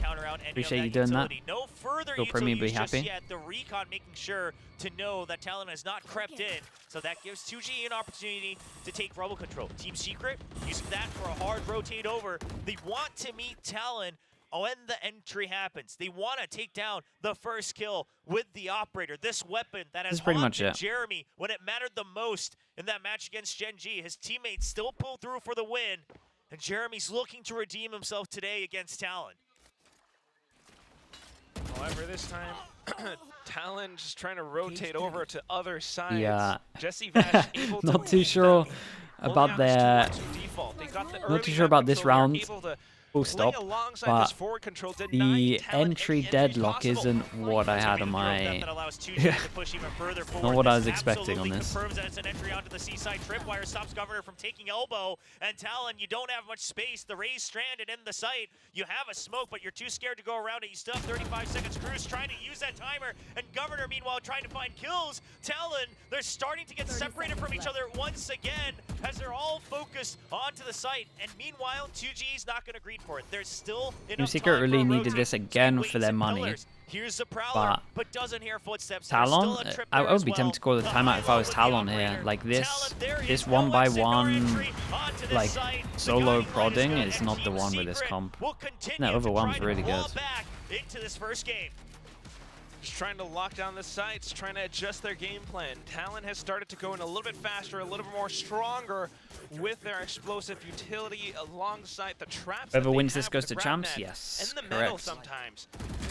Appreciate you doing that. No further Feel Primmie be utilities just happy. yet. The recon making sure to know that Talon has not crept in, so that gives 2G an opportunity to take rubble control. Team Secret using that for a hard rotate over. They want to meet Talon when the entry happens. They want to take down the first kill with the operator. This weapon that has pretty much haunted it. Jeremy when it mattered the most in that match against Gen G. His teammates still pull through for the win, and Jeremy's looking to redeem himself today against Talon. However, this time, Talon just trying to rotate over to other sides. Yeah. Jesse Vash able to Not too sure hold about down their. this 2-2 default. They got the Not early too sure about map this control. They're round. able to Full play stop. alongside But this forward control, denying the Talon entry any entries deadlock possible. isn't what I had on my. Not what I was expecting on this. Confirms that it's an entry onto the seaside tripwire, stops Governor from taking elbow. And Talon, you don't have much space. The Raze stranded in the site. You have a smoke, but you're too scared to go around it. You still have 35 seconds. Cruz trying to use that timer, and Governor, meanwhile, trying to find kills. Talon, they're starting to get separated from each other once again as they're all focused onto the site. And meanwhile, 2G's not going to greet for it. There's still enough Secret time really for a needed rotate this between again Wings for their and money. Pillars. Here's the Prowler, but doesn't hear footsteps. There's Talon, still a trip I there would as be well. tempted to call the timeout if I was Talon here. Like this one by one, like solo prodding is not the one with this comp. No, Overwhelm's really good. Into this first game. Just trying to lock down the sites, trying to adjust their game plan. Talon has started to go in a little bit faster, a little bit more stronger with their explosive utility alongside the traps. Whoever that they wins have this goes with to the champs, grab net yes, and the metal correct. sometimes.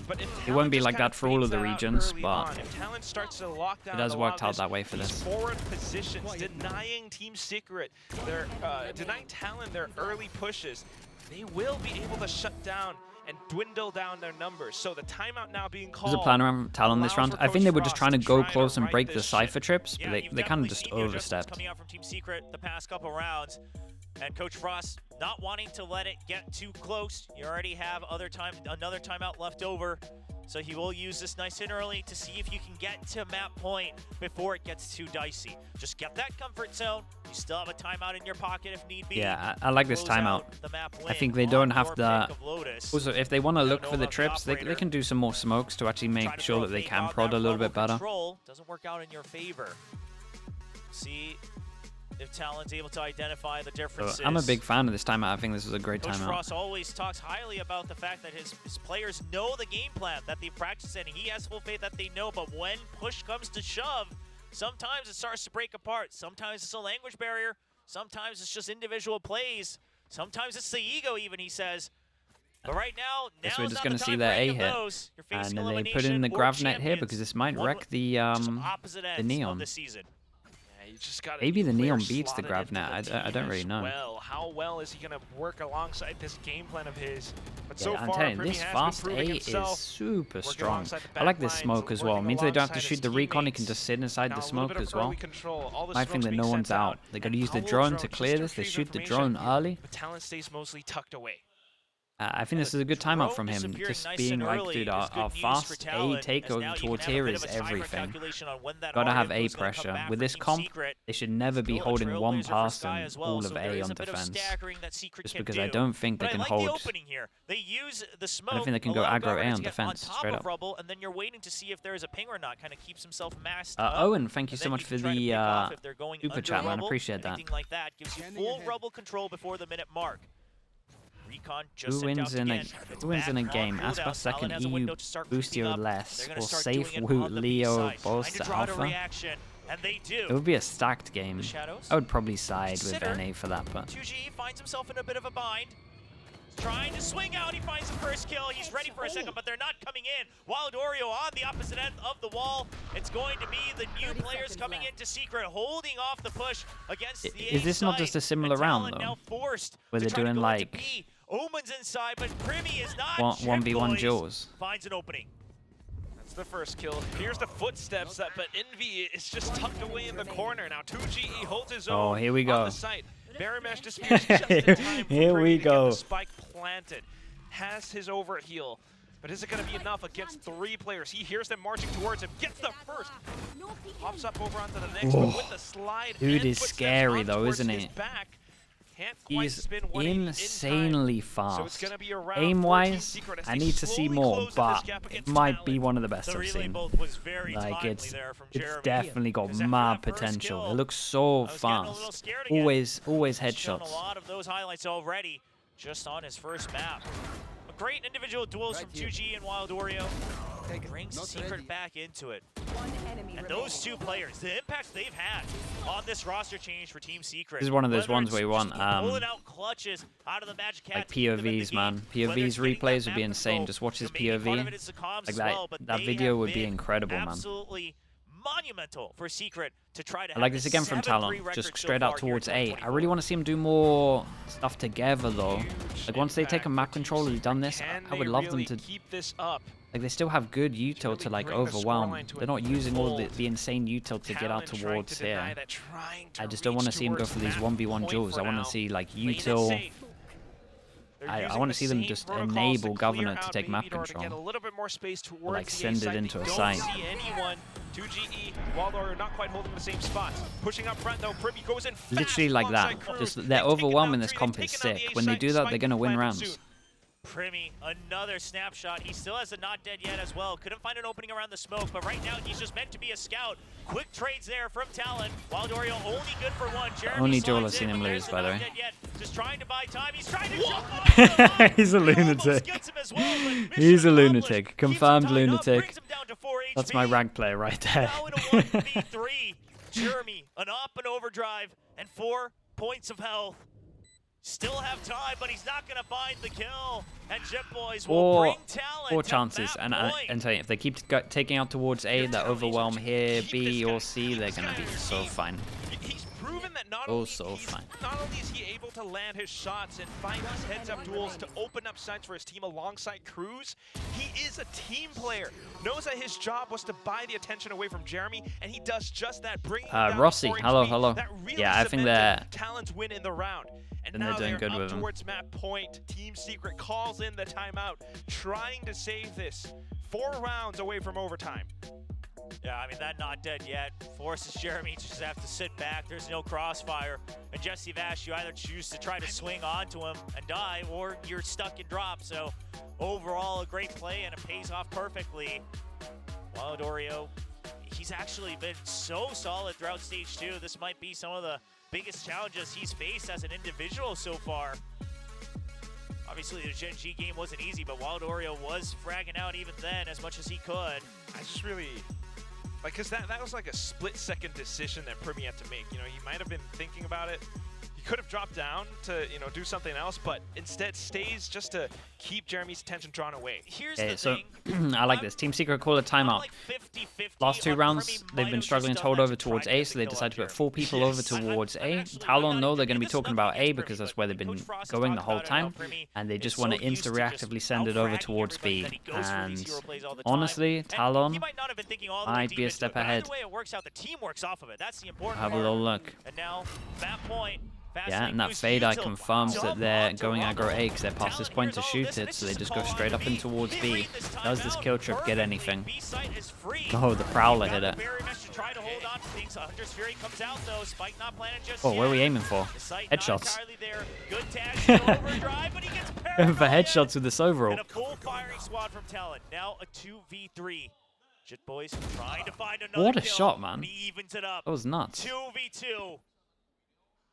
But if It won't be Talon like just that for all of the kinda cleans regions, that out early but on, if Talon starts to lock down it does a work lot out of that way for these this. forward positions, denying Team Secret their denying Talon their early pushes, they will be able to shut down and dwindle down their numbers. So the timeout now being called. There's a plan around Talon this round. I think they were just trying to go close and break the Cypher trips, but they kind of just overstepped. Coming out from Team Secret the past couple rounds, and Coach Frost not wanting to let it get too close. You already have another timeout left over, so he will use this nice and early to see if you can get to map point before it gets too dicey. Just get that comfort zone. You still have a timeout in your pocket if need be. Yeah, I like this timeout. I think they don't have the. Also, if they want to look for the trips, they can do some more smokes to actually make sure that they can prod a little bit better. Doesn't work out in your favor. See if Talon's able to identify the differences. So I'm a big fan of this timeout. I think this was a great Coach timeout. Frost always talks highly about the fact that his players know the game plan, that they've practiced it, and he has full faith that they know, but when push comes to shove, sometimes it starts to break apart. Sometimes it's a language barrier. Sometimes it's just individual plays. Sometimes it's the ego even, he says. But right now, Guess we're just going to see their A hit. And then they put in the grav net here because this might wreck the neon. Maybe the neon beats the grav net. I don't really know. Well, how well is he going to work alongside this game plan of his? But Yeah, so I'm far, telling you, Primmie this has fast been A proving is himself, super working strong. alongside the I like back this lines, smoke as well. It working means they don't have to alongside shoot his the recon. He can teammates. just sit inside Now, the a little smoke bit of as well. early control. All the I think smoke's that being no sent one's out. They got to use the drone to clear this. They shoot the drone early. But Talon stays mostly tucked away. I think this is a good timeout from him. Just being like, dude, our fast A takeover towards here is everything. Gotta have A pressure. With this comp, they should never be holding one person all of A on defense. Just because I don't think they can hold. I don't think they can go aggro A on defense, straight up. And then you're waiting to see if there is a ping or not. Kind of keeps himself masked Owen, thank you so much for the super chat, man. Appreciate that. Like that gives you full rubble control before the minute mark. Who wins in a game? Aspa second, EU Boostio less, or safe Woot Leo Boss to Alpha? It would be a stacked game. I would probably side with NA for that, but 2G finds himself in a bit of a bind. Trying to swing out, he finds the first kill. He's ready for a second, but they're not coming in. Wild Oreo on the opposite end of the wall. It's going to be the new players coming into Secret, holding off the push against the A is this not just a similar round though? Where they're doing like Omen's inside, but Primmie is not 1v1 duels. Finds an opening. That's the first kill. Here's the footsteps, but Envy is just tucked away in the corner. Now 2G holds his own. Oh, here we go. On the site. Berry Mesh disappears just in time for Here Primmie we to go. get the spike planted. Has his overheal. But is it going to be enough against 3 players? He hears them marching towards him, gets the first, hops up over onto the next, but with the slide, Dude and is puts them scary on though, towards isn't his he? back. Can't quite He's spin 180 insanely in time. So it's fast. gonna be a round for Team Aim-wise, Secret as I they need to see slowly more, close this but gap it against might be Talon. one of the best The I've relay seen. bolt was very Like timely there from it's Jeremy. definitely got 'Cause after mad that first potential. kill, It looks so I was getting a little fast. scared again. Always He's shown headshots. a lot of those highlights already just on his first map. A great individual duels from 2G and Wild Oreo. Brings Secret back into it. And those 2 players, the impact they've had on this roster change for Team Secret. This is one of those whether ones it's where you want just pulling out clutches out of the Magic Cat like to keep them in the POVs, game, man. whether POVs it's getting replays that would be map insane. control, Just watch his maybe part POV. of it is the comms Like as that, well, but that they video have would be been incredible, man. absolutely monumental for Secret to try to I like have this again from 7-3 Talon, record just so straight far out here in towards A. I 2024. really want to see him do more stuff together though. Like once they take a map control and done this, I would love them to. Keep this up. Like they still have good util to like bring the overwhelm. scoreline to They're a not using all fold. the insane util to get out Talon trying towards to deny here. that, trying to I just don't want to reach see him go towards for these map 1v1 point duels. for I want now. to see like Playing it util. safe. They're I using want the to see them same just protocols enable to Governor clear to out take map Baby Door to get a control. little bit more space towards like the send it side. into They a don't site. see anyone. 2GE, Waldor not quite holding the same spots. Pushing up front though, Primmie goes in fast Literally like that. alongside Cruz. Just They've their taken overwhelm down in this 3, comp they've is taken out the sick. A When they site, do that, Spike they're gonna win planted rounds. soon. Primmie, another snapshot. He still has a not dead yet as well. Couldn't find an opening around the smoke, but right now he's just meant to be a scout. Quick trades there from Talon. Wild Oreo only good for 1. Jeremy Only duel slides I've seen in, him but he lose, isn't by the not way. dead yet. Just trying to buy time. He's trying to jump off the line. He's a He almost lunatic. gets him as well, but mission He's a accomplished. lunatic. Keeps him Confirmed tied up, lunatic. brings him down to 4 That's HP. my rank player right there. Now in a 1v3. Jeremy, an up and overdrive, and 4 points of health. Still have time, but he's not going to find the kill. And Jet Boys will bring Talon Four to chances, map and point. tell you, if they keep taking out towards A, that overwhelm here, B or C, they're gonna be so fine. He's proven that not Oh, only so fine. not only is he able to land his shots and find these heads-up duels to open up sites for his team alongside Cruz, he is a team player. Knows that his job was to buy the attention away from Jeremy, and he does just that, bringing down Rossi, 4 hello, HP. hello. That really Yeah, I think cemented they're- Talon's win in the round. And and they're now doing good up with him. towards map point. Team Secret calls in the timeout, trying to save this. 4 rounds away from overtime. Yeah, I mean, that not dead yet forces Jeremy to just have to sit back. There's no crossfire. And Jesse Vash, you either choose to try to swing onto him and die, or you're stuck in drop. So overall, a great play, and it pays off perfectly. Wild Oreo, he's actually been so solid throughout stage 2. This might be some of the biggest challenges he's faced as an individual so far. Obviously, the Gen G game wasn't easy, but Wild Oreo was fragging out even then as much as he could. I just really, like, because that was like a split-second decision that Primmie had to make. You know, he might have been thinking about it. He could have dropped down to, you know, do something else, but instead stays just to keep Jeremy's attention drawn away. Here's Okay, the so thing. I like this. Team Secret call a I'm timeout. like 50-50 Last 2 on rounds, Primmie they've might been have struggling just to hold done over that to try towards to A, get so the they kill decided out to put here. 4 people Yes. over towards I'm A. actually Talon know they're going to be this talking looking about A against because Primmie, that's but where they've been Coach Frost has going the talked whole about it, how time, Primmie and they is just so want to used to just insta-reactively send it over out-fragging towards everybody B. that he goes for these And hero plays all the time. honestly, And Talon he might not have been thinking all the way might deep be a into step it, but ahead. either way it works out, the team works off of it. That's the important Have a part. little look. And now, that point. Yeah, and that fade eye confirms that they're going aggro A because they're past this point to shoot it, so they just go straight up in towards B. Does this kill trip get anything? Oh, the Prowler hit it. Oh, where are we aiming for? Headshots. Going for headshots with this overall. And a full firing squad from Talon. Now a 2v3. Jit Boys trying to find another What a kill, shot, man. and he evens it up. That was nuts. 2v2.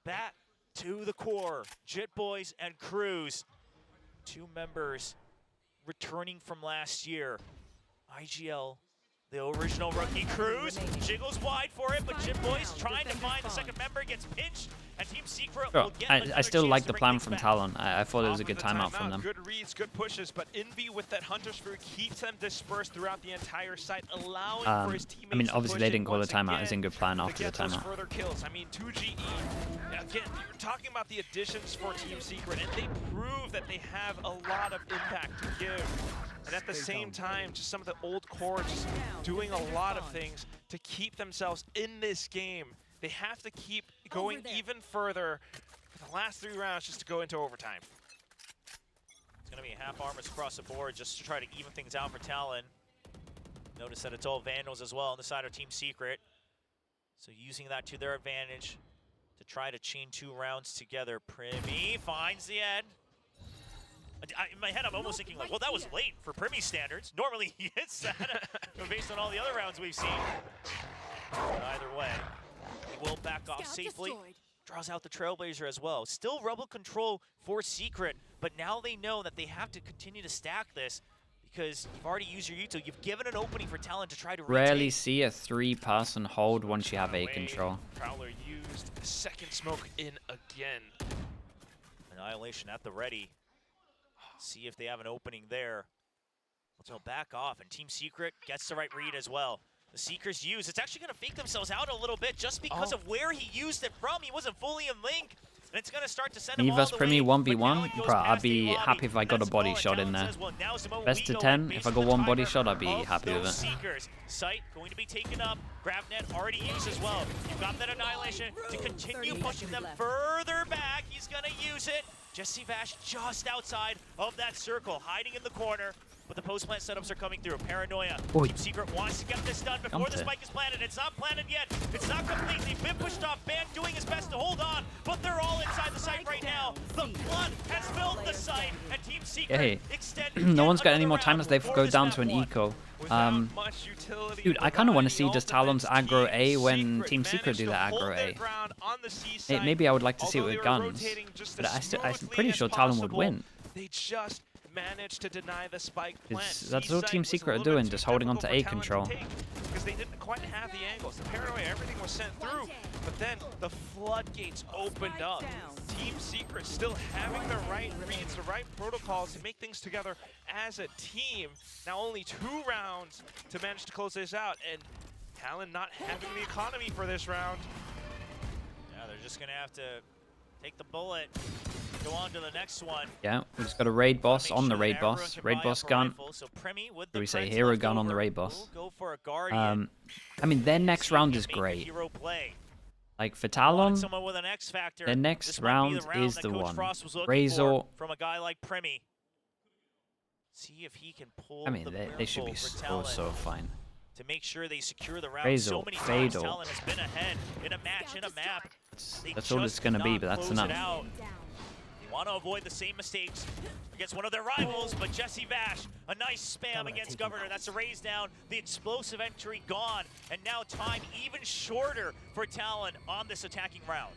Bat to the core. Jit Boys and Cruz. 2 members returning from last year. IGL, the original rookie. Cruz jiggles wide for it, but Jit Boys trying to find the second member, gets pinched, and Team Secret will get I another still chance like to the bring plan things from back. Talon. I thought it was a Off good of the timeout from them. Good reads, good pushes, but Envy with that Hunter's Fury keeps them dispersed throughout the entire site, allowing for his teammates I mean, to obviously push they in didn't call the once timeout. again It's in good plan to after the get those timeout. further kills. I mean, 2GE, again, you're talking about the additions for Team Secret, and they prove that they have a lot of impact to give. And at the same time, just some of the old core just doing a lot of things to keep themselves in this game. They have to keep going even further. the last 3 rounds just to go into overtime. It's going to be half armors across the board just to try to even things out for Talon. Notice that it's all Vandals as well on the side of Team Secret. So using that to their advantage to try to chain 2 rounds together. Primmie finds the end. In my head, I'm almost thinking like, well, that was late for Primmie standards. Normally he hits that based on all the other rounds we've seen. But either way, he will back off safely. Draws out the Trailblazer as well. Still rebel control for Secret, but now they know that they have to continue to stack this because you've already used your util. You've given an opening for Talon to try to Rarely see a 3-person hold once you have A control. Prowler used the second smoke in again. Annihilation at the ready. See if they have an opening there. They'll back off, and Team Secret gets the right read as well. The Seekers use. It's actually going to fake themselves out a little bit just because of where he used it from. He wasn't fully in link, and it's going to start to send him all the Primmie way. 1v1, bro, I'd be happy if I got a body shot in there. Best of 10, if I got 1 body shot, I'd be happy with it. Seekers. Sight going to be taken up. GrabNet already used as well. You've got that Annihilation to continue pushing them further back. He's going to use it. Jesse Vash just outside of that circle, hiding in the corner. But the post-plant setups are coming through. Paranoia. Oy. Team Secret wants to get this done before the spike is planted. It's not planted yet. It's not complete. They've been pushed off. Ban doing his best to hold on, but they're all inside the site right now. The flood has filled the site, and Team Secret extend. No one's got any more time as they go down to an eco. Dude, I kind of want to see just Talon's aggro A when Team Secret do that aggro A. Maybe I would like to see it with guns, but I'm pretty sure Talon would win. They just managed to deny the spike plant. That's all Team Secret are doing, just holding on to A control. Because they didn't quite have the angles. The Paranoia, everything was sent through, but then the floodgates opened up. Team Secret still having the right reads, the right protocols to make things together as a team. Now only 2 rounds to manage to close this out, and Talon not having the economy for this round. Yeah, they're just gonna have to take the bullet. Go on to the next one. Yeah, we just got a raid boss on the raid boss. Raid boss gun. Do we say hero gun on the raid boss? I mean, their next round is great. Like for Talon, their next round is the one. Razor. From a guy like Primmie. See if he can pull. I mean, they should be so fine. To make sure they secure the round. Razor, So many times Fatal. Talon has been ahead in a match, in a map. That's all it's gonna be, but that's enough. They want to avoid the same mistakes against one of their rivals, but Jesse Vash, a nice spam against Governor. That's a raise down. The explosive entry gone, and now time even shorter for Talon on this attacking round.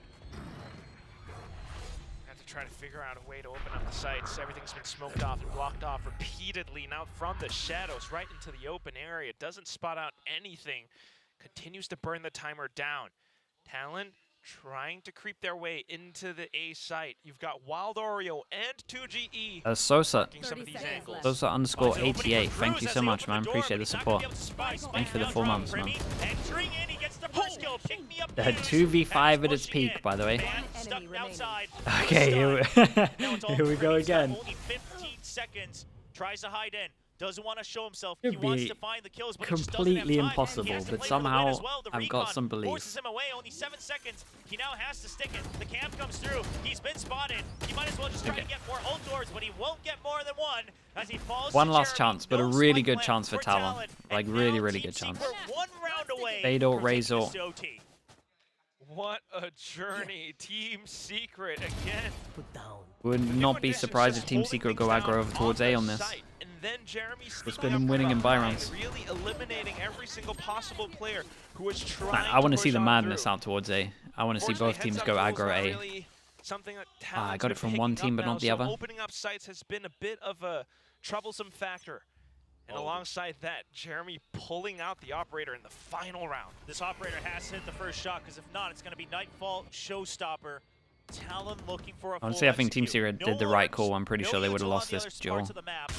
Have to try to figure out a way to open up the sites. Everything's been smoked off and blocked off repeatedly. Now from the shadows right into the open area. Doesn't spot out anything. Continues to burn the timer down. Talon trying to creep their way into the A site. You've got Wild Oreo and 2GE. Sosa. Some of these angles. Sosa _ 88. Thank you so much, man. Appreciate the support. Thank you for the 4 months, man. They had 2v5 at its peak, by the way. Okay, here we go again. Only 15 seconds. Tries to hide in. Doesn't want to show himself. Could He wants be to find the kills, but he just doesn't have completely time. impossible, He has to but play for the win somehow as well. The I've got recon some belief. forces him away. Only 7 seconds. He now has to stick it. The camp comes through. He's been spotted. He might as well just try to get more ult doors, but he won't get more than one as he falls. One to last Jeremy. chance, but No a really spike good left chance for Talon. Like And really, now really Team good chance. Secret 1 round away Fatal, from taking Razor. this to OT. What a journey. Team Secret again. Would not be surprised if Team Secret go aggro over towards A on this. And then Jeremy It's been winning in buy rounds. really eliminating every single possible player who was trying I want to push see the on madness through. out towards A. I want to see both teams go Heads-up aggro duels A. not really something that I got Talon's it from been one picking team, up but not now, the so other. Opening up sites has been a bit of a troublesome factor. And alongside that, Jeremy pulling out the operator in the final round. This operator has to hit the first shot, because if not, it's going to be Nightfall, Showstopper. Talon looking for a Honestly, I full think Team execute. Secret did the right call. I'm pretty No sure they would have util on lost the this other duel. parts of the map.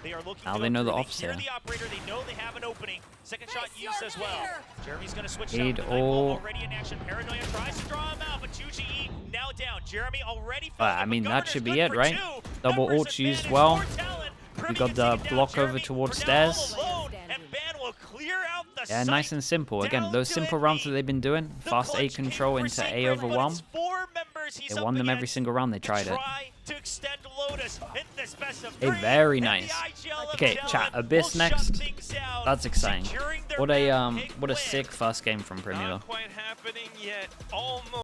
They are looking Now to they go know the through. off's They hear here. the operator, they know they have an opening. Second shot used as well. Jeremy's going to switch Aid down. Nightfall all. already in action. Paranoia tries to draw him out, but 2GE now down. Jeremy already I mean, that should be it, right? Double ults used well. We got the block over towards stairs. Yeah, nice and simple. Again, those simple rounds that they've been doing. Fast A control into A over 1. players he's They up won them every against single round they tried it. try to extend Lotus in this best of Hey, three, very and the nice. IGL of Okay, Talon chat, will Abyss shut next. things down, That's exciting. securing their What map pick a win. sick first game from Primmie though. Not quite happening yet. Almost.